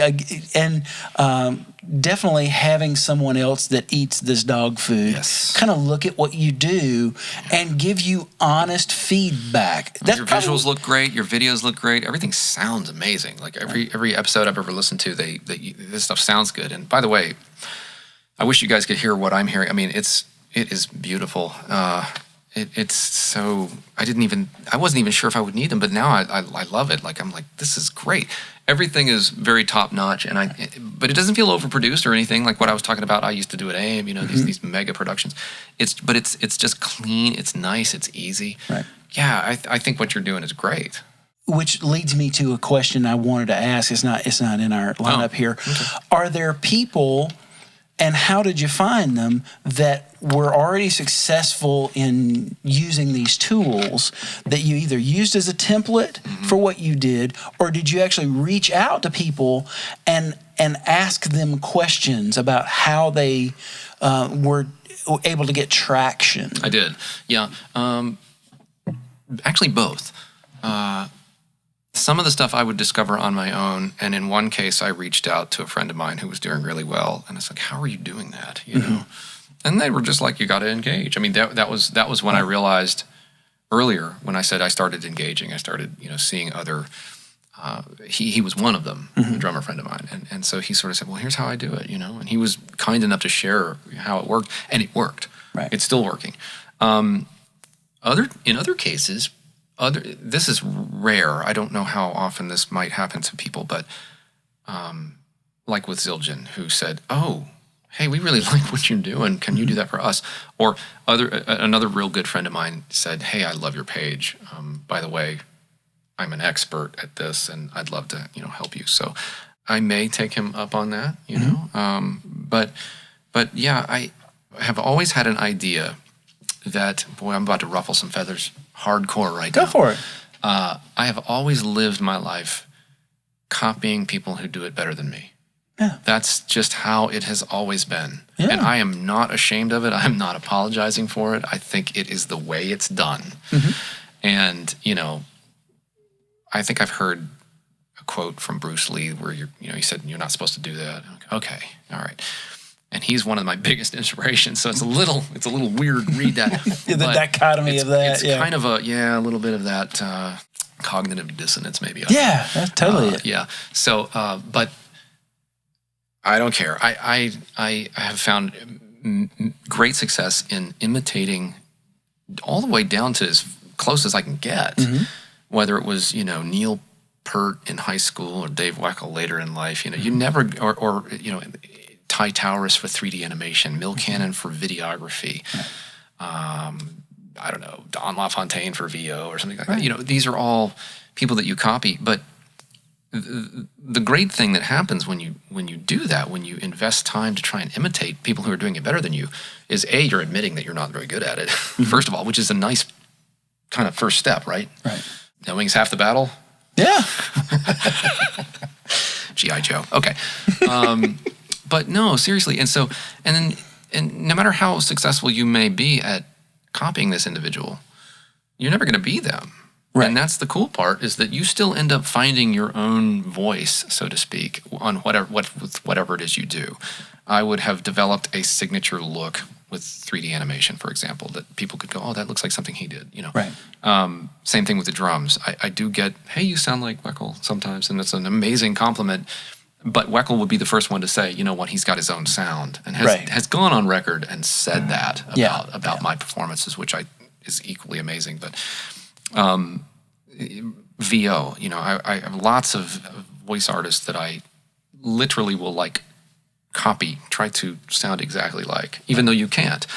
definitely having someone else that eats this dog food kind of look at what you do and give you honest feedback. Your visuals look great. Your videos look great. Everything sounds amazing. Like every episode I've ever listened to, this stuff sounds good. And by the way, I wish you guys could hear what I'm hearing. I mean, it is beautiful. It's so I wasn't even sure if I would need them, but now I love it. Like I'm like, this is great. Everything is very top notch, but it doesn't feel overproduced or anything. Like what I was talking about, I used to do at AIM. You know, these mega productions. It's just clean. It's nice. It's easy. Right. Yeah, I think what you're doing is great. Which leads me to a question I wanted to ask. It's not in our lineup here. Okay. Are there people? And how did you find them that were already successful in using these tools that you either used as a template for what you did, or did you actually reach out to people and ask them questions about how they were able to get traction? I did, yeah. Actually, both. Some of the stuff I would discover on my own, and in one case, I reached out to a friend of mine who was doing really well, and it's like, "How are you doing that?" You know, and they were just like, "You got to engage." I mean, that was when I realized earlier when I said I started engaging. I started, seeing other. He was one of them, a drummer friend of mine, and so he sort of said, "Well, here's how I do it," and he was kind enough to share how it worked, and it worked. Right. It's still working. In other cases. This is rare. I don't know how often this might happen to people, but like with Zildjian, who said, "Oh, hey, we really like what you're doing. Can you do that for us?" Or another real good friend of mine said, "Hey, I love your page. By the way, I'm an expert at this, and I'd love to, help you." So I may take him up on that, But yeah, I have always had an idea that, boy, I'm about to ruffle some feathers hardcore right now. Go for it. I have always lived my life copying people who do it better than me. Yeah. That's just how it has always been. Yeah. And I am not ashamed of it. I'm not apologizing for it. I think it is the way it's done. And, I think I've heard a quote from Bruce Lee where he said, "You're not supposed to do that." I'm like, okay, all right. And he's one of my biggest inspirations, so it's a little weird to read that. The dichotomy of that. It's kind of a little bit of that cognitive dissonance, maybe. Yeah, that's totally it. Yeah. So, but I don't care. I have found great success in imitating all the way down to as close as I can get. Whether it was Neil Peart in high school or Dave Weckl later in life, you never or Ty Towers for 3D animation, Mill Cannon for videography, I don't know, Don LaFontaine for VO or something like that. These are all people that you copy. But the great thing that happens when you do that, when you invest time to try and imitate people who are doing it better than you, is you're admitting that you're not very good at it, first of all, which is a nice kind of first step, right? Right. Knowing's half the battle. Yeah. G.I. Joe. Okay. But no, seriously. And no matter how successful you may be at copying this individual, you're never going to be them. Right. And that's the cool part, is that you still end up finding your own voice, so to speak, on whatever it is you do. I would have developed a signature look with 3D animation, for example, that people could go, "Oh, that looks like something he did." Right. Same thing with the drums. I do get, "Hey, you sound like Weckl" sometimes, and it's an amazing compliment. But Weckl would be the first one to say, "You know what? He's got his own sound," and has gone on record and said that about my performances, which is equally amazing. But VO, I have lots of voice artists that I literally will copy, try to sound exactly like, even though you can't.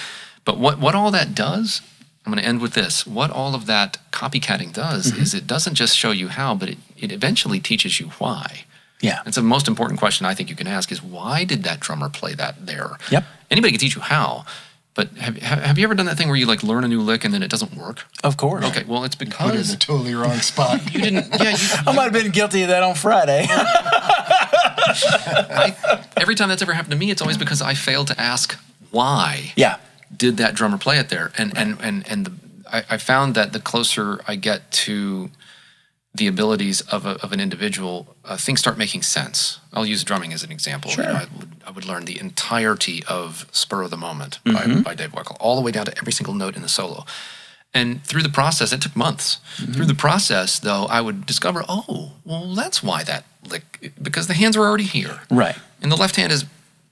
But what all that does I'm going to end with this. What all of that copycatting does is it doesn't just show you how, but it eventually teaches you why. Yeah. It's the most important question I think you can ask is, why did that drummer play that there? Yep. Anybody can teach you how, but have you ever done that thing where you like learn a new lick and then it doesn't work? Of course. Okay, well, it's Put it in because the totally wrong spot. you didn't. Yeah, I might have been guilty of that on Friday. every time that's ever happened to me, it's always because I failed to ask why. Yeah. Did that drummer play it there? I found that the closer I get to the abilities of an individual, things start making sense. I'll use drumming as an example. Sure. I would learn the entirety of Spur of the Moment by Dave Weckl, all the way down to every single note in the solo. And through the process, it took months. Through the process, though, I would discover, oh, well, that's why that lick, because the hands were already here. Right. And the left hand is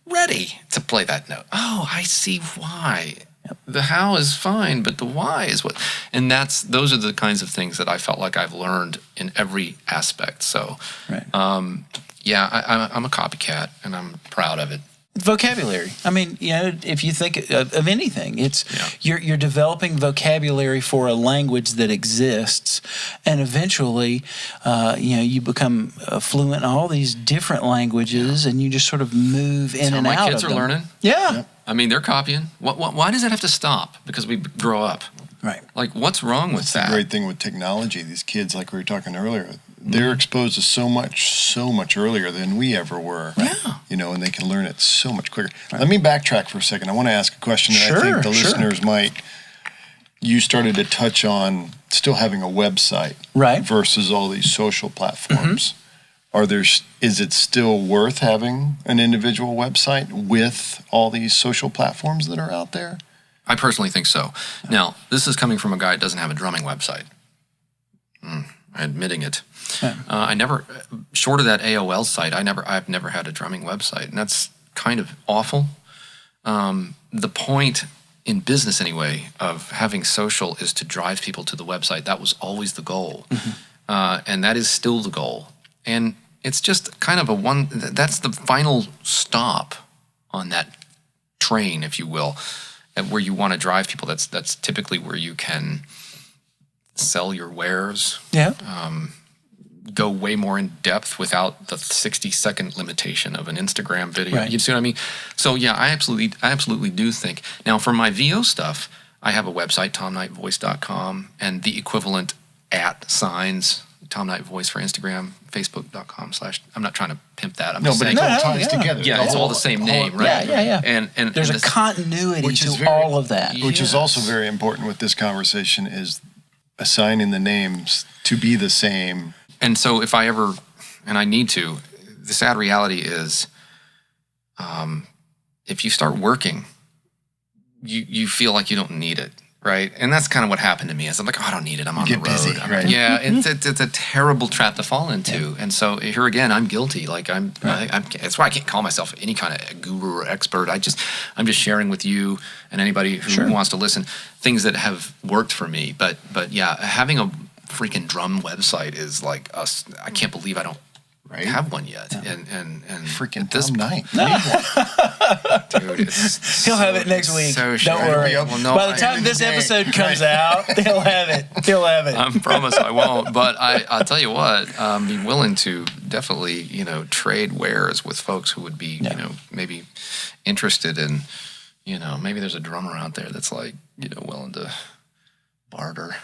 ready to play that note. Oh, I see why. The how is fine, but the why is what. And those are the kinds of things that I felt like I've learned in every aspect. So, right. I'm a copycat, and I'm proud of it. Vocabulary. I mean, if you think of anything, it's you're developing vocabulary for a language that exists, and eventually, you become fluent in all these different languages, and you just sort of move in and out of them. My kids are learning. Yeah. Yep. I mean, they're copying. Why does that have to stop? Because we grow up. Right. Like, what's wrong with that? That's the great thing with technology. These kids, like we were talking earlier, they're exposed to so much earlier than we ever were. Yeah. And they can learn it so much quicker. Right. Let me backtrack for a second. I want to ask a question that I think the listeners might. You started to touch on still having a website, right, versus all these social platforms. Is it still worth having an individual website with all these social platforms that are out there? I personally think so. Now, this is coming from a guy that doesn't have a drumming website. Admitting it. Yeah. I never, short of that AOL site, I've never had a drumming website, and that's kind of awful. The point in business, anyway, of having social is to drive people to the website. That was always the goal, and that is still the goal. And it's just kind of that's the final stop on that train, if you will, where you want to drive people. That's typically where you can sell your wares. Yeah. Go way more in depth without the 60-second limitation of an Instagram video. Right. You see what I mean? So yeah, I absolutely do think. Now for my VO stuff, I have a website, tomknightvoice.com, and the equivalent @ Tom Knight Voice for Instagram, facebook.com/ I'm not trying to pimp that. I'm just saying. But it all ties together. Yeah, it's all the same name, right? Yeah. And there's a continuity to all of that. Which is also very important with this conversation is assigning the names to be the same. And so if I ever, and I need to, the sad reality is if you start working, you feel like you don't need it, right? And that's kind of what happened to me. Is I'm like, I don't need it. I'm on the road. Busy, right? Yeah, it's a terrible trap to fall into. And so here again, I'm guilty. Like that's why I can't call myself any kind of guru or expert. I'm just sharing with you and anybody who wants to listen things that have worked for me. But yeah, having a freaking drum website is like us. I can't believe I don't have one yet. Yeah. And freaking this night. Dude, he'll have it next week. So don't worry. Well, no, by the time this episode comes out, he'll have it. I promise I won't. But I'll tell you what, be willing to definitely, trade wares with folks who would be, maybe interested in, maybe there's a drummer out there that's like, willing to barter.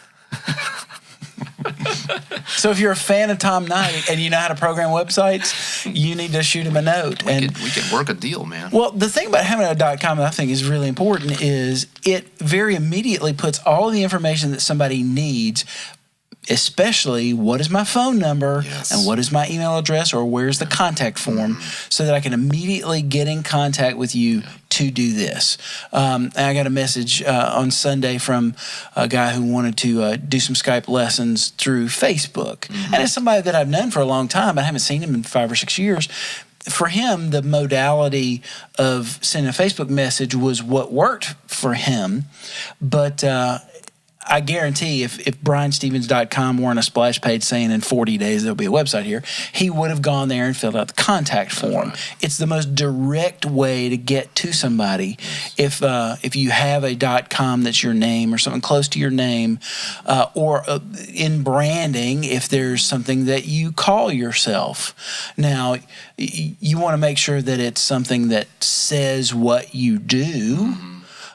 So if you're a fan of Tom Knight and you know how to program websites, you need to shoot him a note. We could work a deal, man. Well, the thing about having a .com that I think is really important is it very immediately puts all the information that somebody needs, especially what is my phone number and what is my email address or where's the contact form, so that I can immediately get in contact with you to do this. And I got a message on Sunday from a guy who wanted to do some Skype lessons through Facebook. And it's somebody that I've known for a long time. I haven't seen him in 5 or 6 years. For him, the modality of sending a Facebook message was what worked for him. But I guarantee if BrianStevens.com weren't a splash page saying in 40 days there'll be a website here, he would have gone there and filled out the contact form. Right. It's the most direct way to get to somebody. If you have a .com that's your name or something close to your name, or in branding, if there's something that you call yourself. Now, you want to make sure that it's something that says what you do. Mm-hmm.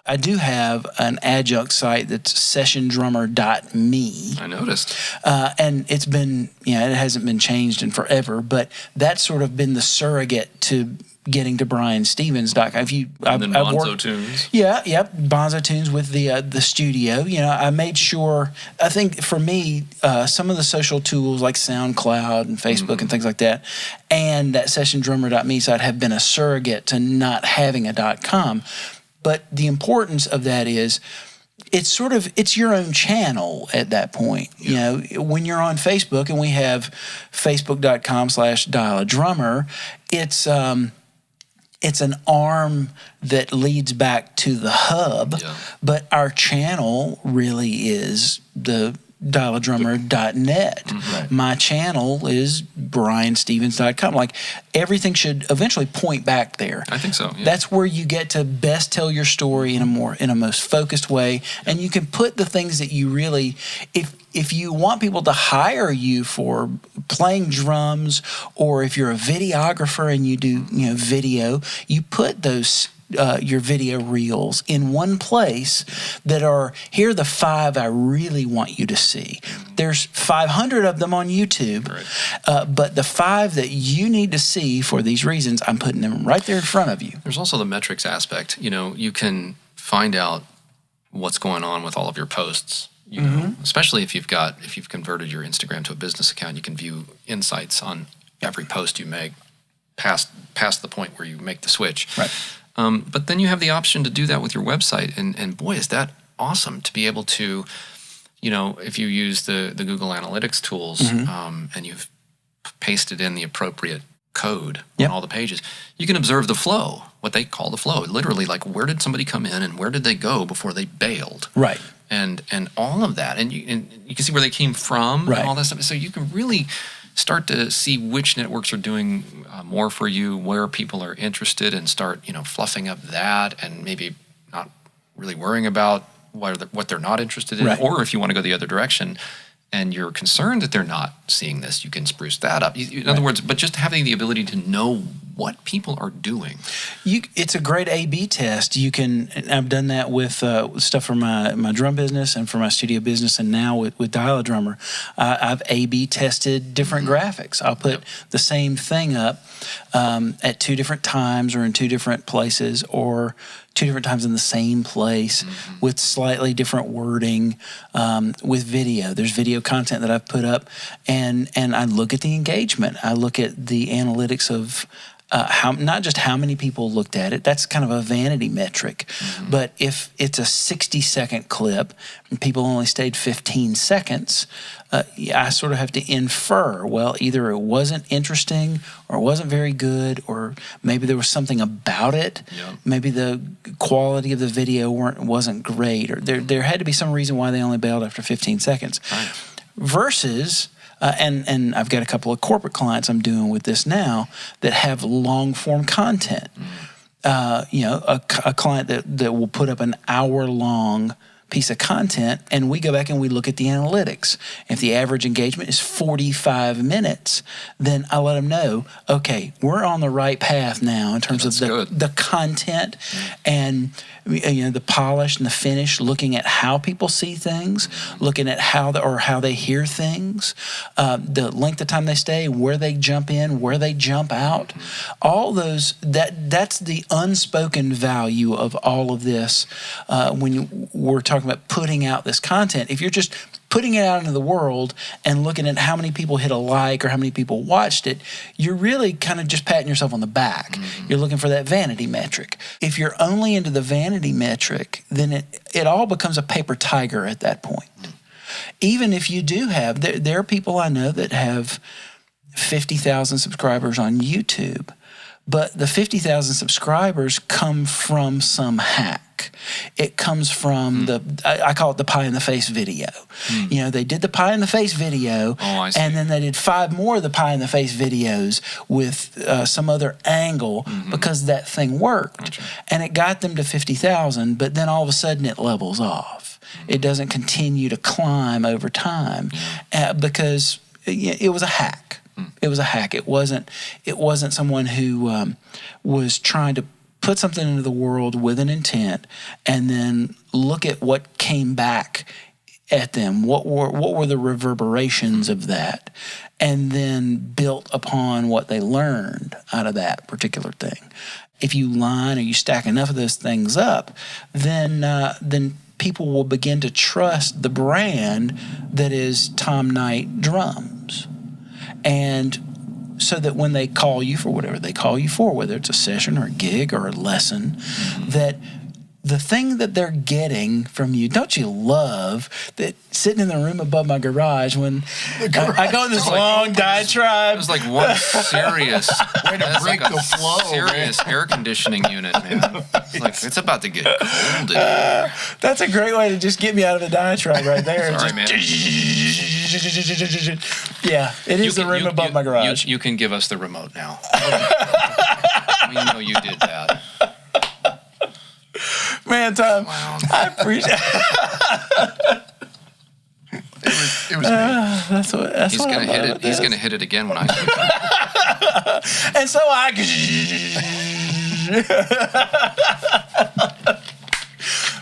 I do have an adjunct site that's sessiondrummer.me. I noticed. And it's been, it hasn't been changed in forever, but that's sort of been the surrogate to getting to BrianStevens.com. And then Bonzo Tunes. Yeah, yep. Bonzo Tunes with the studio. I made sure, I think for me, some of the social tools like SoundCloud and Facebook and things like that, and that sessiondrummer.me site have been a surrogate to not having a .com. But the importance of that is it's your own channel at that point. Yeah. When you're on Facebook, and we have facebook.com/dialadrummer, it's an arm that leads back to the hub, but our channel really is the dialadrummer.net. Right. My channel is BrianStevens.com. Like, everything should eventually point back there. I think so. Yeah. That's where you get to best tell your story in a most focused way, and you can put the things that you really, if you want people to hire you for playing drums, or if you're a videographer and you do video, you put those your video reels in one place that are, here are the 5 I really want you to see. There's 500 of them on YouTube, right. But the 5 that you need to see for these reasons, I'm putting them right there in front of you. There's also the metrics aspect. You can find out what's going on with all of your posts. Especially if you've converted your Instagram to a business account, you can view insights on every post you make past the point where you make the switch. Right. But then you have the option to do that with your website, and boy, is that awesome to be able to, if you use the Google Analytics tools, and you've pasted in the appropriate code on all the pages, you can observe the flow, what they call the flow. Literally, like, where did somebody come in and where did they go before they bailed? Right. And all of that, and you can see where they came from, and all that stuff. So you can really start to see which networks are doing more for you, where people are interested, and start fluffing up that, and maybe not really worrying about what they're not interested in. Right. Or if you want to go the other direction and you're concerned that they're not seeing this, you can spruce that up. In other words, but just having the ability to know what people are doing. It's a great A/B test. I've done that with stuff for my drum business and for my studio business, and now with Dial a Drummer. I've A/B tested different graphics. I'll put the same thing up at 2 different times, or in 2 different places, or 2 different times in the same place with slightly different wording. With video, there's video content that I've put up, and I look at the engagement. I look at the analytics of not just how many people looked at it. That's kind of a vanity metric. But if it's a 60-second clip and people only stayed 15 seconds, I sort of have to infer, well, either it wasn't interesting, or it wasn't very good, or maybe there was something about it. Maybe the quality of the video wasn't great, or there had to be some reason why they only bailed after 15 seconds. Right. Versus... and I've got a couple of corporate clients I'm doing with this now that have long-form content. A client that will put up an hour-long piece of content, and we go back and we look at the analytics. If the average engagement is 45 minutes, then I let them know, okay, we're on the right path now in terms of the content and the polish and the finish, looking at how people see things, looking at how they hear things, the length of time they stay, where they jump in, where they jump out. All those, that's the unspoken value of all of this when we're talking about putting out this content. If you're just putting it out into the world and looking at how many people hit a like or how many people watched it, you're really kind of just patting yourself on the back. You're looking for that vanity metric. If you're only into the vanity metric, then it all becomes a paper tiger at that point. Even if you do have, there are people I know that have 50,000 subscribers on YouTube, but the 50,000 subscribers come from some hack. hack. It comes from I call it the pie in the face video. They did the pie in the face video, and then they did 5 more of the pie in the face videos with some other angle because that thing worked. And it got them to 50,000, but then all of a sudden it levels off. It doesn't continue to climb over time because it was a hack. It was a hack. It wasn't someone who was trying to put something into the world with an intent and then look at what came back at them. What were the reverberations of that? And then built upon what they learned out of that particular thing. If you line or you stack enough of those things up, then people will begin to trust the brand that is Tom Knight Drums. And so that when they call you for whatever they call you for, whether it's a session or a gig or a lesson, that the thing that they're getting from you, don't you love that sitting in the room above my garage when I go in this long diatribe? It was like one serious way to break the flow. Serious air conditioning unit, man. It's about to get cold in here. That's a great way to just get me out of the didiatribe right there. Sorry, man. Yeah, it is the room above my garage. You can give us the remote now. We know you did that. Man, Tom, wow. I appreciate it was me. He's gonna hit it. He's gonna hit it again when I say that. And so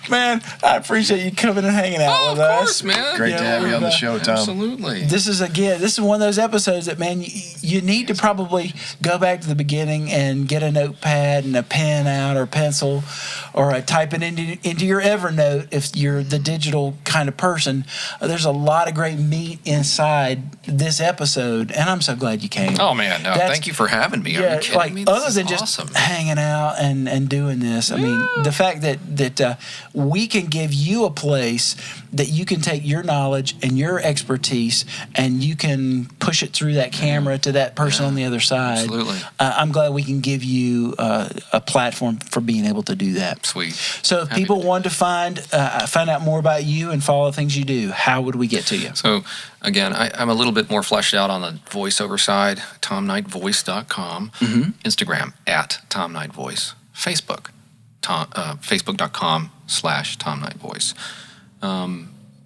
man, I appreciate you coming and hanging out with us. Of course, man. Great to have you on the show, Tom. Absolutely. This is one of those episodes that, man, you need to probably go back to the beginning and get a notepad and a pen out or pencil or type it into your Evernote if you're the digital kind of person. There's a lot of great meat inside this episode, and I'm so glad you came. Oh, man. No, thank you for having me. Are you kidding me? Other than just hanging out and doing this, I mean, the fact that we can give you a place that you can take your knowledge and your expertise and you can push it through that camera to that person on the other side. Absolutely. I'm glad we can give you a platform for being able to do that. Sweet. So if people want to find out more about you and follow the things you do, how would we get to you? So, again, I'm a little bit more fleshed out on the voiceover side, TomKnightVoice.com, Instagram, @TomKnightVoice, Facebook, Facebook.com/TomKnightVoice.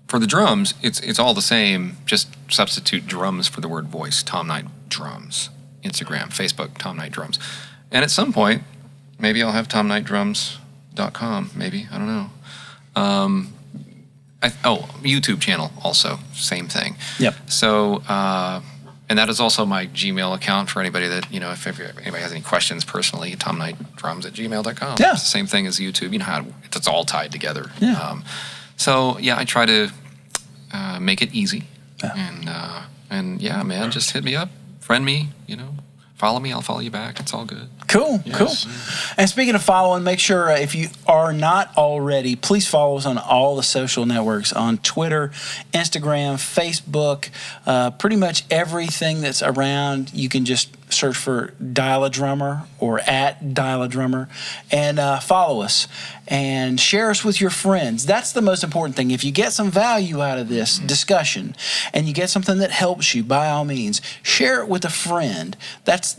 For the drums, it's all the same. Just substitute drums for the word voice. Tom Knight Drums. Instagram, Facebook, Tom Knight Drums. And at some point, maybe I'll have TomKnightDrums.com. Maybe, I don't know. YouTube channel also, same thing. Yep. So, and that is also my Gmail account for anybody that, if anybody has any questions personally, TomKnightDrums@gmail.com. Yeah. It's the same thing as YouTube. You know how it's all tied together. Yeah. I try to make it easy. Yeah. And yeah, man, just hit me up, friend me, follow me, I'll follow you back. It's all good. Cool. And speaking of following, make sure if you are not already, please follow us on all the social networks, on Twitter, Instagram, Facebook, pretty much everything that's around. You can just search for Dial a Drummer or @Dial a Drummer and follow us and share us with your friends. That's the most important thing. If you get some value out of this discussion and you get something that helps you, by all means, share it with a friend. That's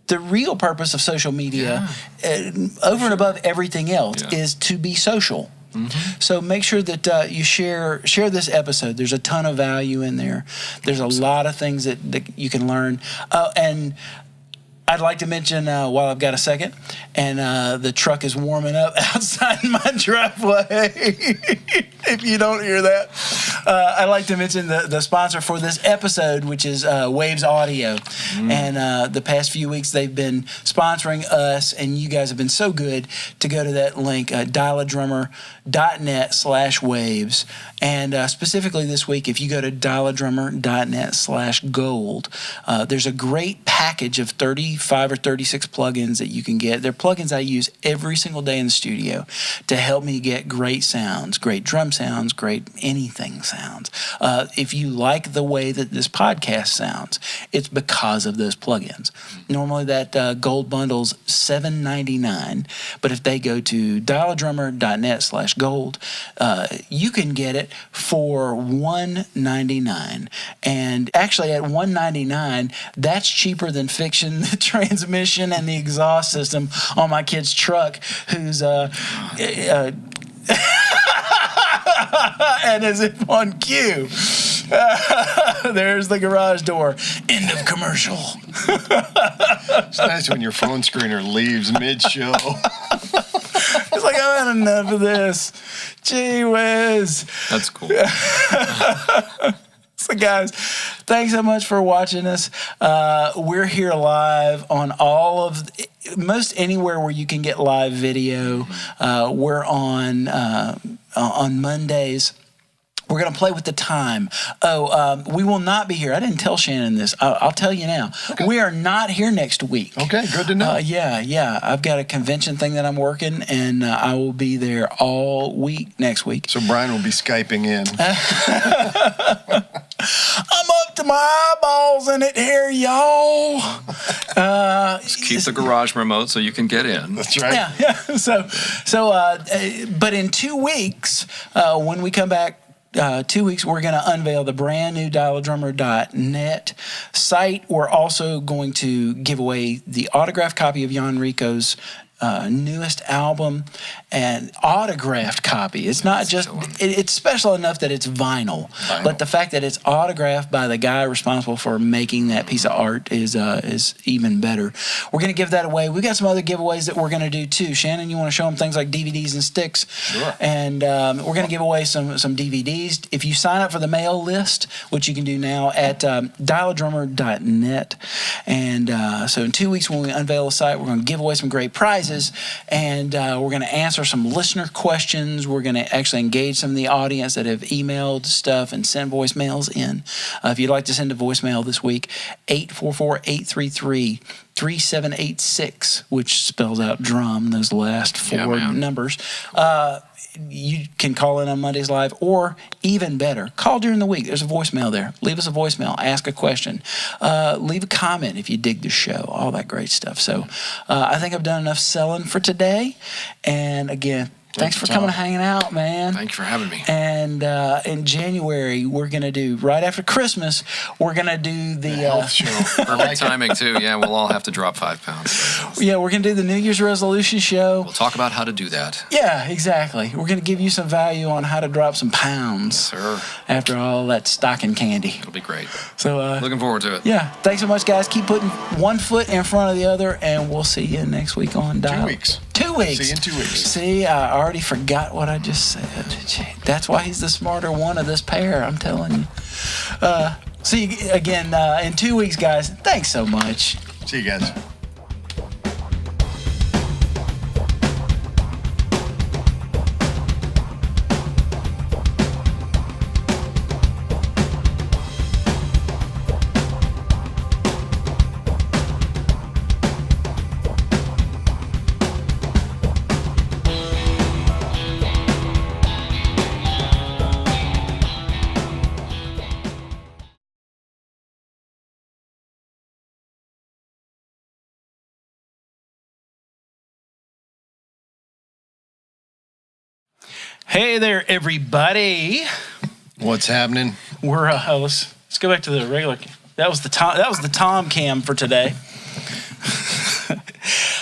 the real purpose of social media, over and above everything else, is to be social. So make sure that you share this episode. There's a ton of value in there. There's a lot of things that you can learn. And I'd like to mention, while I've got a second, and the truck is warming up outside my driveway, if you don't hear that, I'd like to mention the sponsor for this episode, which is Waves Audio. And the past few weeks, they've been sponsoring us, and you guys have been so good to go to that link, dialadrummer.net/waves. And specifically this week, if you go to dialadrummer.net/gold, there's a great package of 35 or 36 plugins that you can get. They're plugins I use every single day in the studio to help me get great sounds, great drum sounds, great anything sounds. If you like the way that this podcast sounds, it's because of those plugins. Normally that gold bundle's $7.99, but if they go to dialadrummer.net/gold, you can get it for $199. And actually at $199, that's cheaper than fixing the transmission and the exhaust system on my kid's truck, who's and as if on cue, there's the garage door. End of commercial. It's nice when your phone screener leaves mid-show. It's like, I've had enough of this. Gee whiz. That's cool. So guys, thanks so much for watching us. We're here live on most anywhere where you can get live video. We're on Mondays. We're going to play with the time. We will not be here. I didn't tell Shannon this. I'll tell you now. Okay. We are not here next week. Okay, good to know. Yeah. I've got a convention thing that I'm working, and I will be there all week next week. So Brian will be Skyping in. I'm up to my eyeballs in it here, y'all. Just keep the garage remote so you can get in. That's right. Yeah. But in 2 weeks, when we come back, 2 weeks, we're going to unveil the brand new dialadrummer.net site. We're also going to give away the autographed copy of Jan Rico's newest album, and autographed copy. It's not just, it's special enough that it's vinyl, but the fact that it's autographed by the guy responsible for making that piece of art is even better. We're going to give that away. We got some other giveaways that we're going to do too. Shannon, you want to show them things like DVDs and sticks? Sure. And we're going to give away some DVDs. If you sign up for the mail list, which you can do now at dialadrummer.net. And so in 2 weeks when we unveil the site, we're going to give away some great prizes, and we're going to answer some listener questions. We're going to actually engage some of the audience that have emailed stuff and sent voicemails in. If you'd like to send a voicemail this week, 844-833-3786, which spells out drum, those last four numbers. You can call in on Mondays Live, or even better, call during the week. There's a voicemail there. Leave us a voicemail. Ask a question. Leave a comment if you dig the show. All that great stuff. So I think I've done enough selling for today. And again, thanks for coming and hanging out, man. Thank you for having me. And in January, we're going to do, right after Christmas, we're going to do the health show. Perfect timing, too. Yeah, we'll all have to drop 5 pounds. Yeah, we're going to do the New Year's resolution show. We'll talk about how to do that. Yeah, exactly. We're going to give you some value on how to drop some pounds. Yes, sir. After all that stocking candy. It'll be great. So, looking forward to it. Yeah, thanks so much, guys. Keep putting one foot in front of the other, and we'll see you next week on Dial. 2 weeks. 2 weeks. See you in 2 weeks. See, I already forgot what I just said. That's why he's the smarter one of this pair, I'm telling you. See you again in 2 weeks, guys. Thanks so much. See you guys. Hey there, everybody. What's happening? We're let's go back to the regular. That was the Tom cam for today.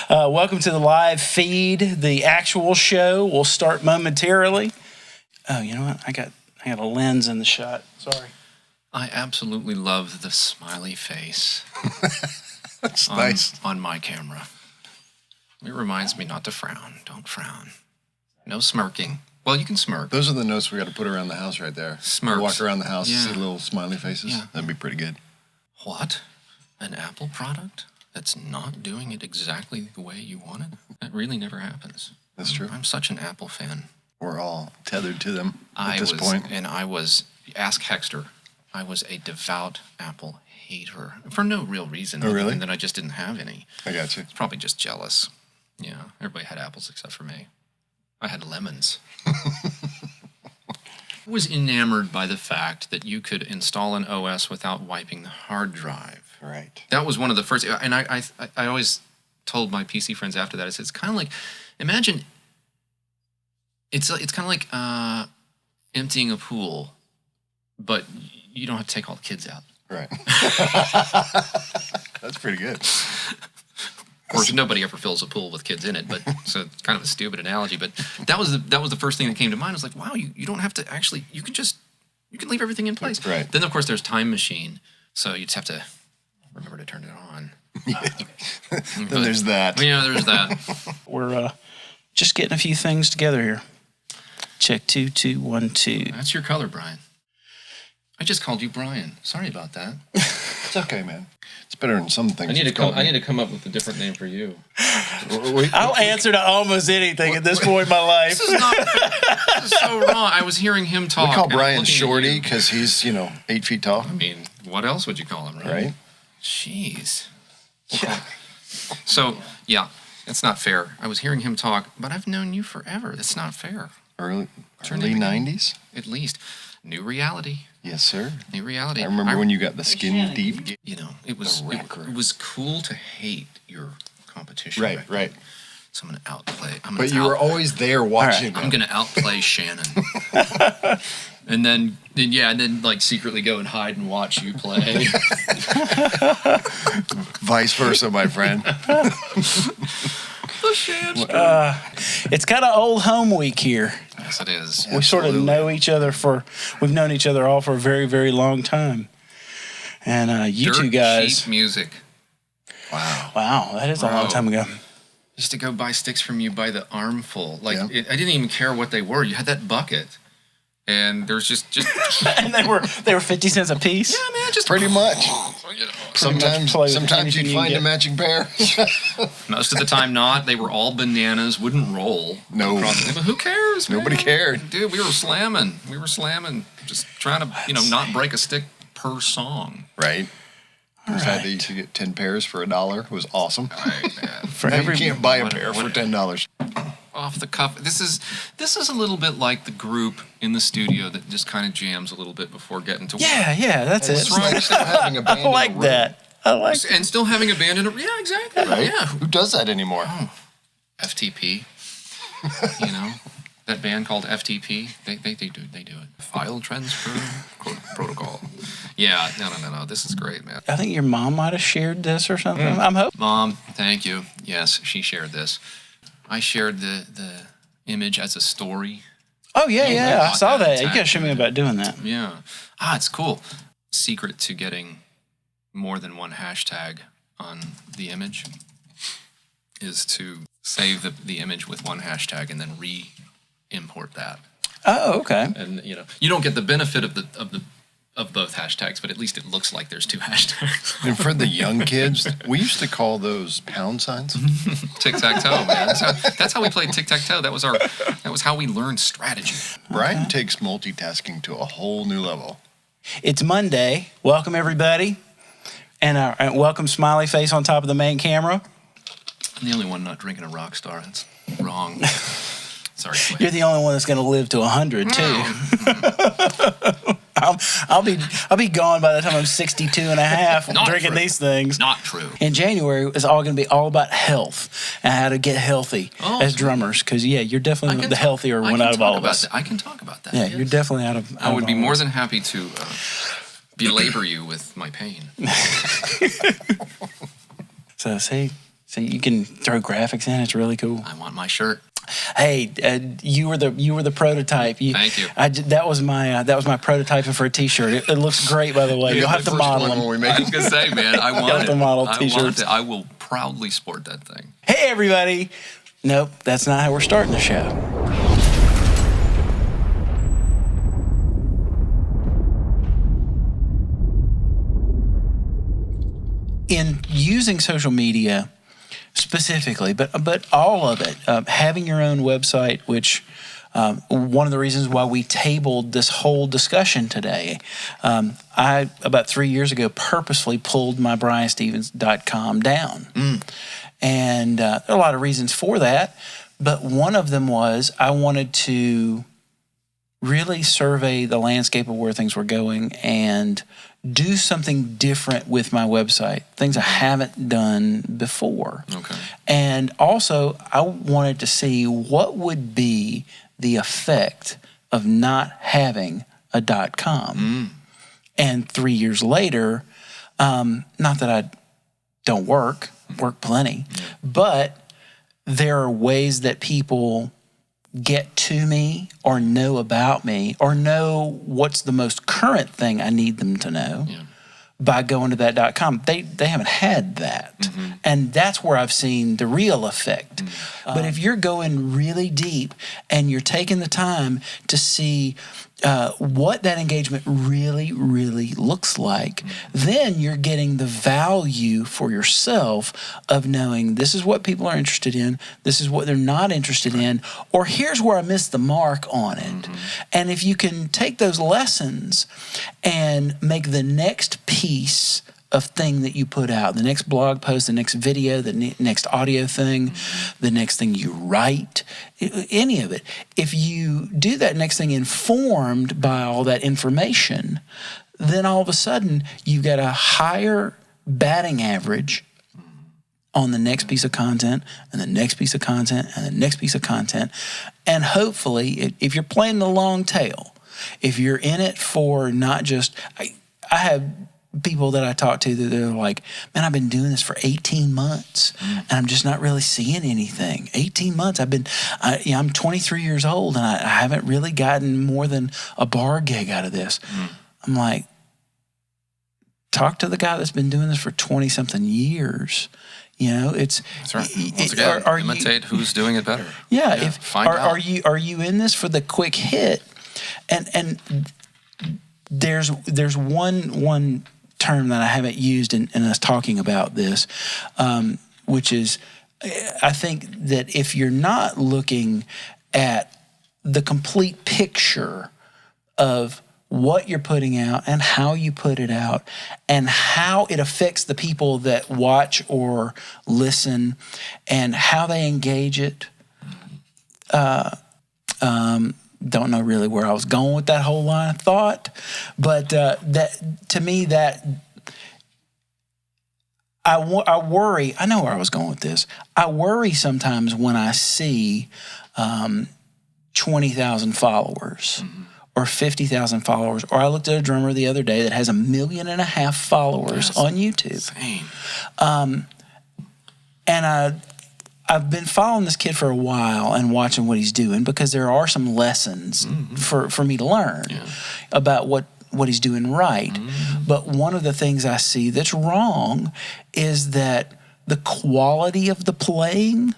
Welcome to the live feed. The actual show will start momentarily. Oh, you know what? I got a lens in the shot. Sorry. I absolutely love the smiley face. That's nice. On my camera. It reminds me not to frown. Don't frown. No smirking. Well, you can smirk. Those are the notes we got to put around the house right there. Smirks. Walk around the house and see little smiley faces. Yeah. That'd be pretty good. What? An Apple product that's not doing it exactly the way you want it? That really never happens. That's true. I'm such an Apple fan. We're all tethered to them at this point. And ask Hexter, I was a devout Apple hater for no real reason. Oh, really? And then I just didn't have any. I got you. It's probably just jealous. Yeah, everybody had apples except for me. I had lemons. I was enamored by the fact that you could install an OS without wiping the hard drive. Right. That was one of the first, and I always told my PC friends after that, I said, it's kind of like, imagine, it's kind of like emptying a pool, but you don't have to take all the kids out. Right. That's pretty good. Of course, nobody ever fills a pool with kids in it, but so it's kind of a stupid analogy. But that was the first thing that came to mind. I was like, wow, you don't have to actually, you can leave everything in place. Right. Then of course there's Time Machine, so you just have to remember to turn it on. Then there's that. Yeah, there's that. We're just getting a few things together here. Check 2 2 1 2. That's your color, Brian. I just called you Brian. Sorry about that. It's okay, man. It's better than some things. I need to come up with a different name for you. I'll answer to almost anything at this point in my life. This is so wrong. I was hearing him talk. We call Brian Shorty because he's 8 feet tall. I mean, what else would you call him, right? Jeez. Yeah. So, yeah, it's not fair. I was hearing him talk, but I've known you forever. That's not fair. Early 90s? At least. New reality. Yes, sir. New reality. I remember when you got the skin deep. You know, it was cool to hate your competition. Right. So I'm going to outplay. But you were always there watching. Right, I'm going to outplay Shannon. and then like secretly go and hide and watch you play. Vice versa, my friend. It's kind of old home week here. Yes, it is. We sort of know each other we've known each other all for a very, very long time. And you two guys. Cheap music. Wow, that is a long time ago. Just to go buy sticks from you by the armful. I didn't even care what they were. You had that bucket. And there's just and they were 50 cents a piece. Yeah, man, just pretty much. You know, sometimes you'd find a matching pair. Most of the time not. They were all bananas, wouldn't roll. No. But who cares, man? Nobody cared. Dude, we were slamming. Just trying to, not break a stick per song. Right. The fact that you could get 10 pairs for $1 was awesome. Right, man. You can't buy a pair for $10. Off the cuff. This is a little bit like the group in the studio that just kind of jams a little bit before getting to work. Yeah, that's it. It's like still having a band I like that. And still having a band in a room. Yeah, exactly. Right? Yeah. Who does that anymore? FTP. That band called FTP. They do it. File transfer protocol. Yeah. No. This is great, man. I think your mom might have shared this or something. I'm hoping. Mom, thank you. Yes, she shared this. I shared the image as a story. Oh, yeah. I saw that. You got to show me about doing that. Yeah. It's cool. Secret to getting more than one hashtag on the image is to save the image with one hashtag and then re-import that. Oh, okay. And, you don't get the benefit of both hashtags, but at least it looks like there's two hashtags. And for the young kids, we used to call those pound signs. Tic-tac-toe, man. That's how we played tic-tac-toe. That was how we learned strategy. Brian takes multitasking to a whole new level. It's Monday. Welcome, everybody. And welcome smiley face on top of the main camera. I'm the only one not drinking a rock star. That's wrong. Sorry. You're the only one that's going to live to 100 too. I'll be gone by the time I'm 62 and a half drinking these things. Not true. In January, it's all going to be all about health and how to get healthy as drummers. Because you're definitely the healthier one out of all of us. I can talk about that. Yeah, you're definitely out of. I would be more than happy to belabor you with my pain. So you can throw graphics in. It's really cool. I want my shirt. Hey, you were the prototype. Thank you. That was my prototyping for a T-shirt. It looks great, by the way. You'll have to model them. I was gonna say, man, I want to model T-shirts. I will proudly sport that thing. Hey, everybody! Nope, that's not how we're starting the show. In using social media specifically, but all of it, having your own website, which one of the reasons why we tabled this whole discussion today, I, about 3 years ago, purposefully pulled my BrianStevens.com down. And there are a lot of reasons for that, but one of them was I wanted to really survey the landscape of where things were going and do something different with my website, things I haven't done before. Okay. And also, I wanted to see what would be the effect of not having a .com. And 3 years later, not that I don't work plenty, but there are ways that people get to me or know about me or know what's the most current thing I need them to know by going to that .com. They haven't had that. And that's where I've seen the real effect. But if you're going really deep and you're taking the time to see what that engagement really, really looks like, then you're getting the value for yourself of knowing this is what people are interested in, this is what they're not interested in, or here's where I missed the mark on it. And if you can take those lessons and make the next piece of thing that you put out, the next blog post, the next video, the next audio thing, the next thing you write, any of it. If you do that next thing informed by all that information, then all of a sudden you've got a higher batting average on the next piece of content and the next piece of content and the next piece of content. And hopefully, if you're playing the long tail, if you're in it for not just, I have people that I talk to that they're like, man, I've been doing this for 18 months and I'm just not really seeing anything. 18 months. I'm 23 years old and I haven't really gotten more than a bar gig out of this. I'm like, talk to the guy that's been doing this for 20 something years. You know, it's that's right. Once again, imitate who's doing it better. Yeah. Find out. Are you in this for the quick hit? And there's one term that I haven't used in us talking about this, which is, I think that if you're not looking at the complete picture of what you're putting out and how you put it out and how it affects the people that watch or listen and how they engage it, don't know really where I was going with that whole line of thought, but that to me that I worry. I know where I was going with this. I worry sometimes when I see 20,000 followers or 50,000 followers, or I looked at a drummer the other day that has 1.5 million followers on YouTube. And I've been following this kid for a while and watching what he's doing because there are some lessons for me to learn about what he's doing right. But one of the things I see that's wrong is that the quality of the playing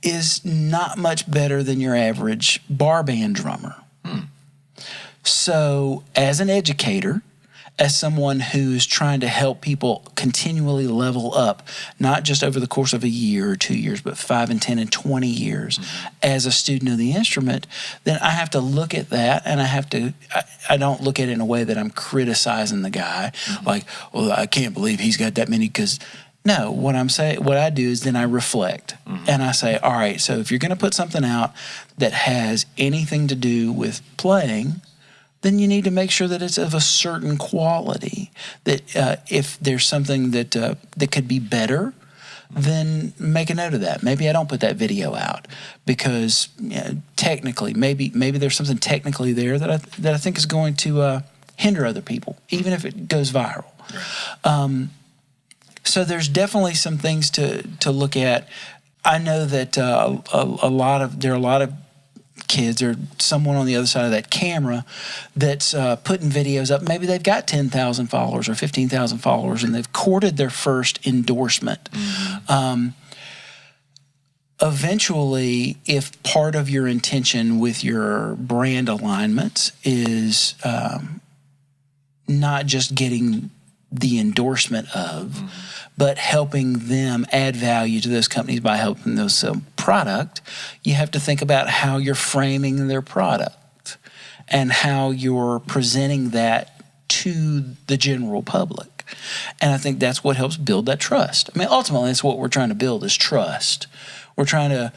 is not much better than your average bar band drummer. So as an educator, as someone who's trying to help people continually level up, not just over the course of a year or 2 years, but 5 and 10 and 20 years as a student of the instrument, then I have to look at that and I don't look at it in a way that I'm criticizing the guy. Like, well, I can't believe he's got that many because no, what I do is then I reflect and I say, all right, so if you're going to put something out that has anything to do with playing, then you need to make sure that it's of a certain quality. That if there's something that could be better, then make a note of that. Maybe I don't put that video out because technically, maybe there's something technically there that I think is going to hinder other people, even if it goes viral. Right. So there's definitely some things to look at. I know that there are a lot of kids or someone on the other side of that camera that's putting videos up. Maybe they've got 10,000 followers or 15,000 followers and they've courted their first endorsement. Eventually, if part of your intention with your brand alignments is not just getting the endorsement of, but helping them add value to those companies by helping them sell product, you have to think about how you're framing their product and how you're presenting that to the general public. work. And I think that's what helps build that trust. I mean, ultimately, that's what we're trying to build is trust. We're trying to,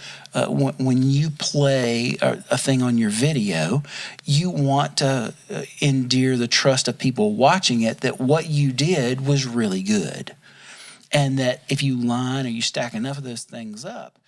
when you play a thing on your video, you want to endear the trust of people watching it that what you did was really good. And that if you line or you stack enough of those things up,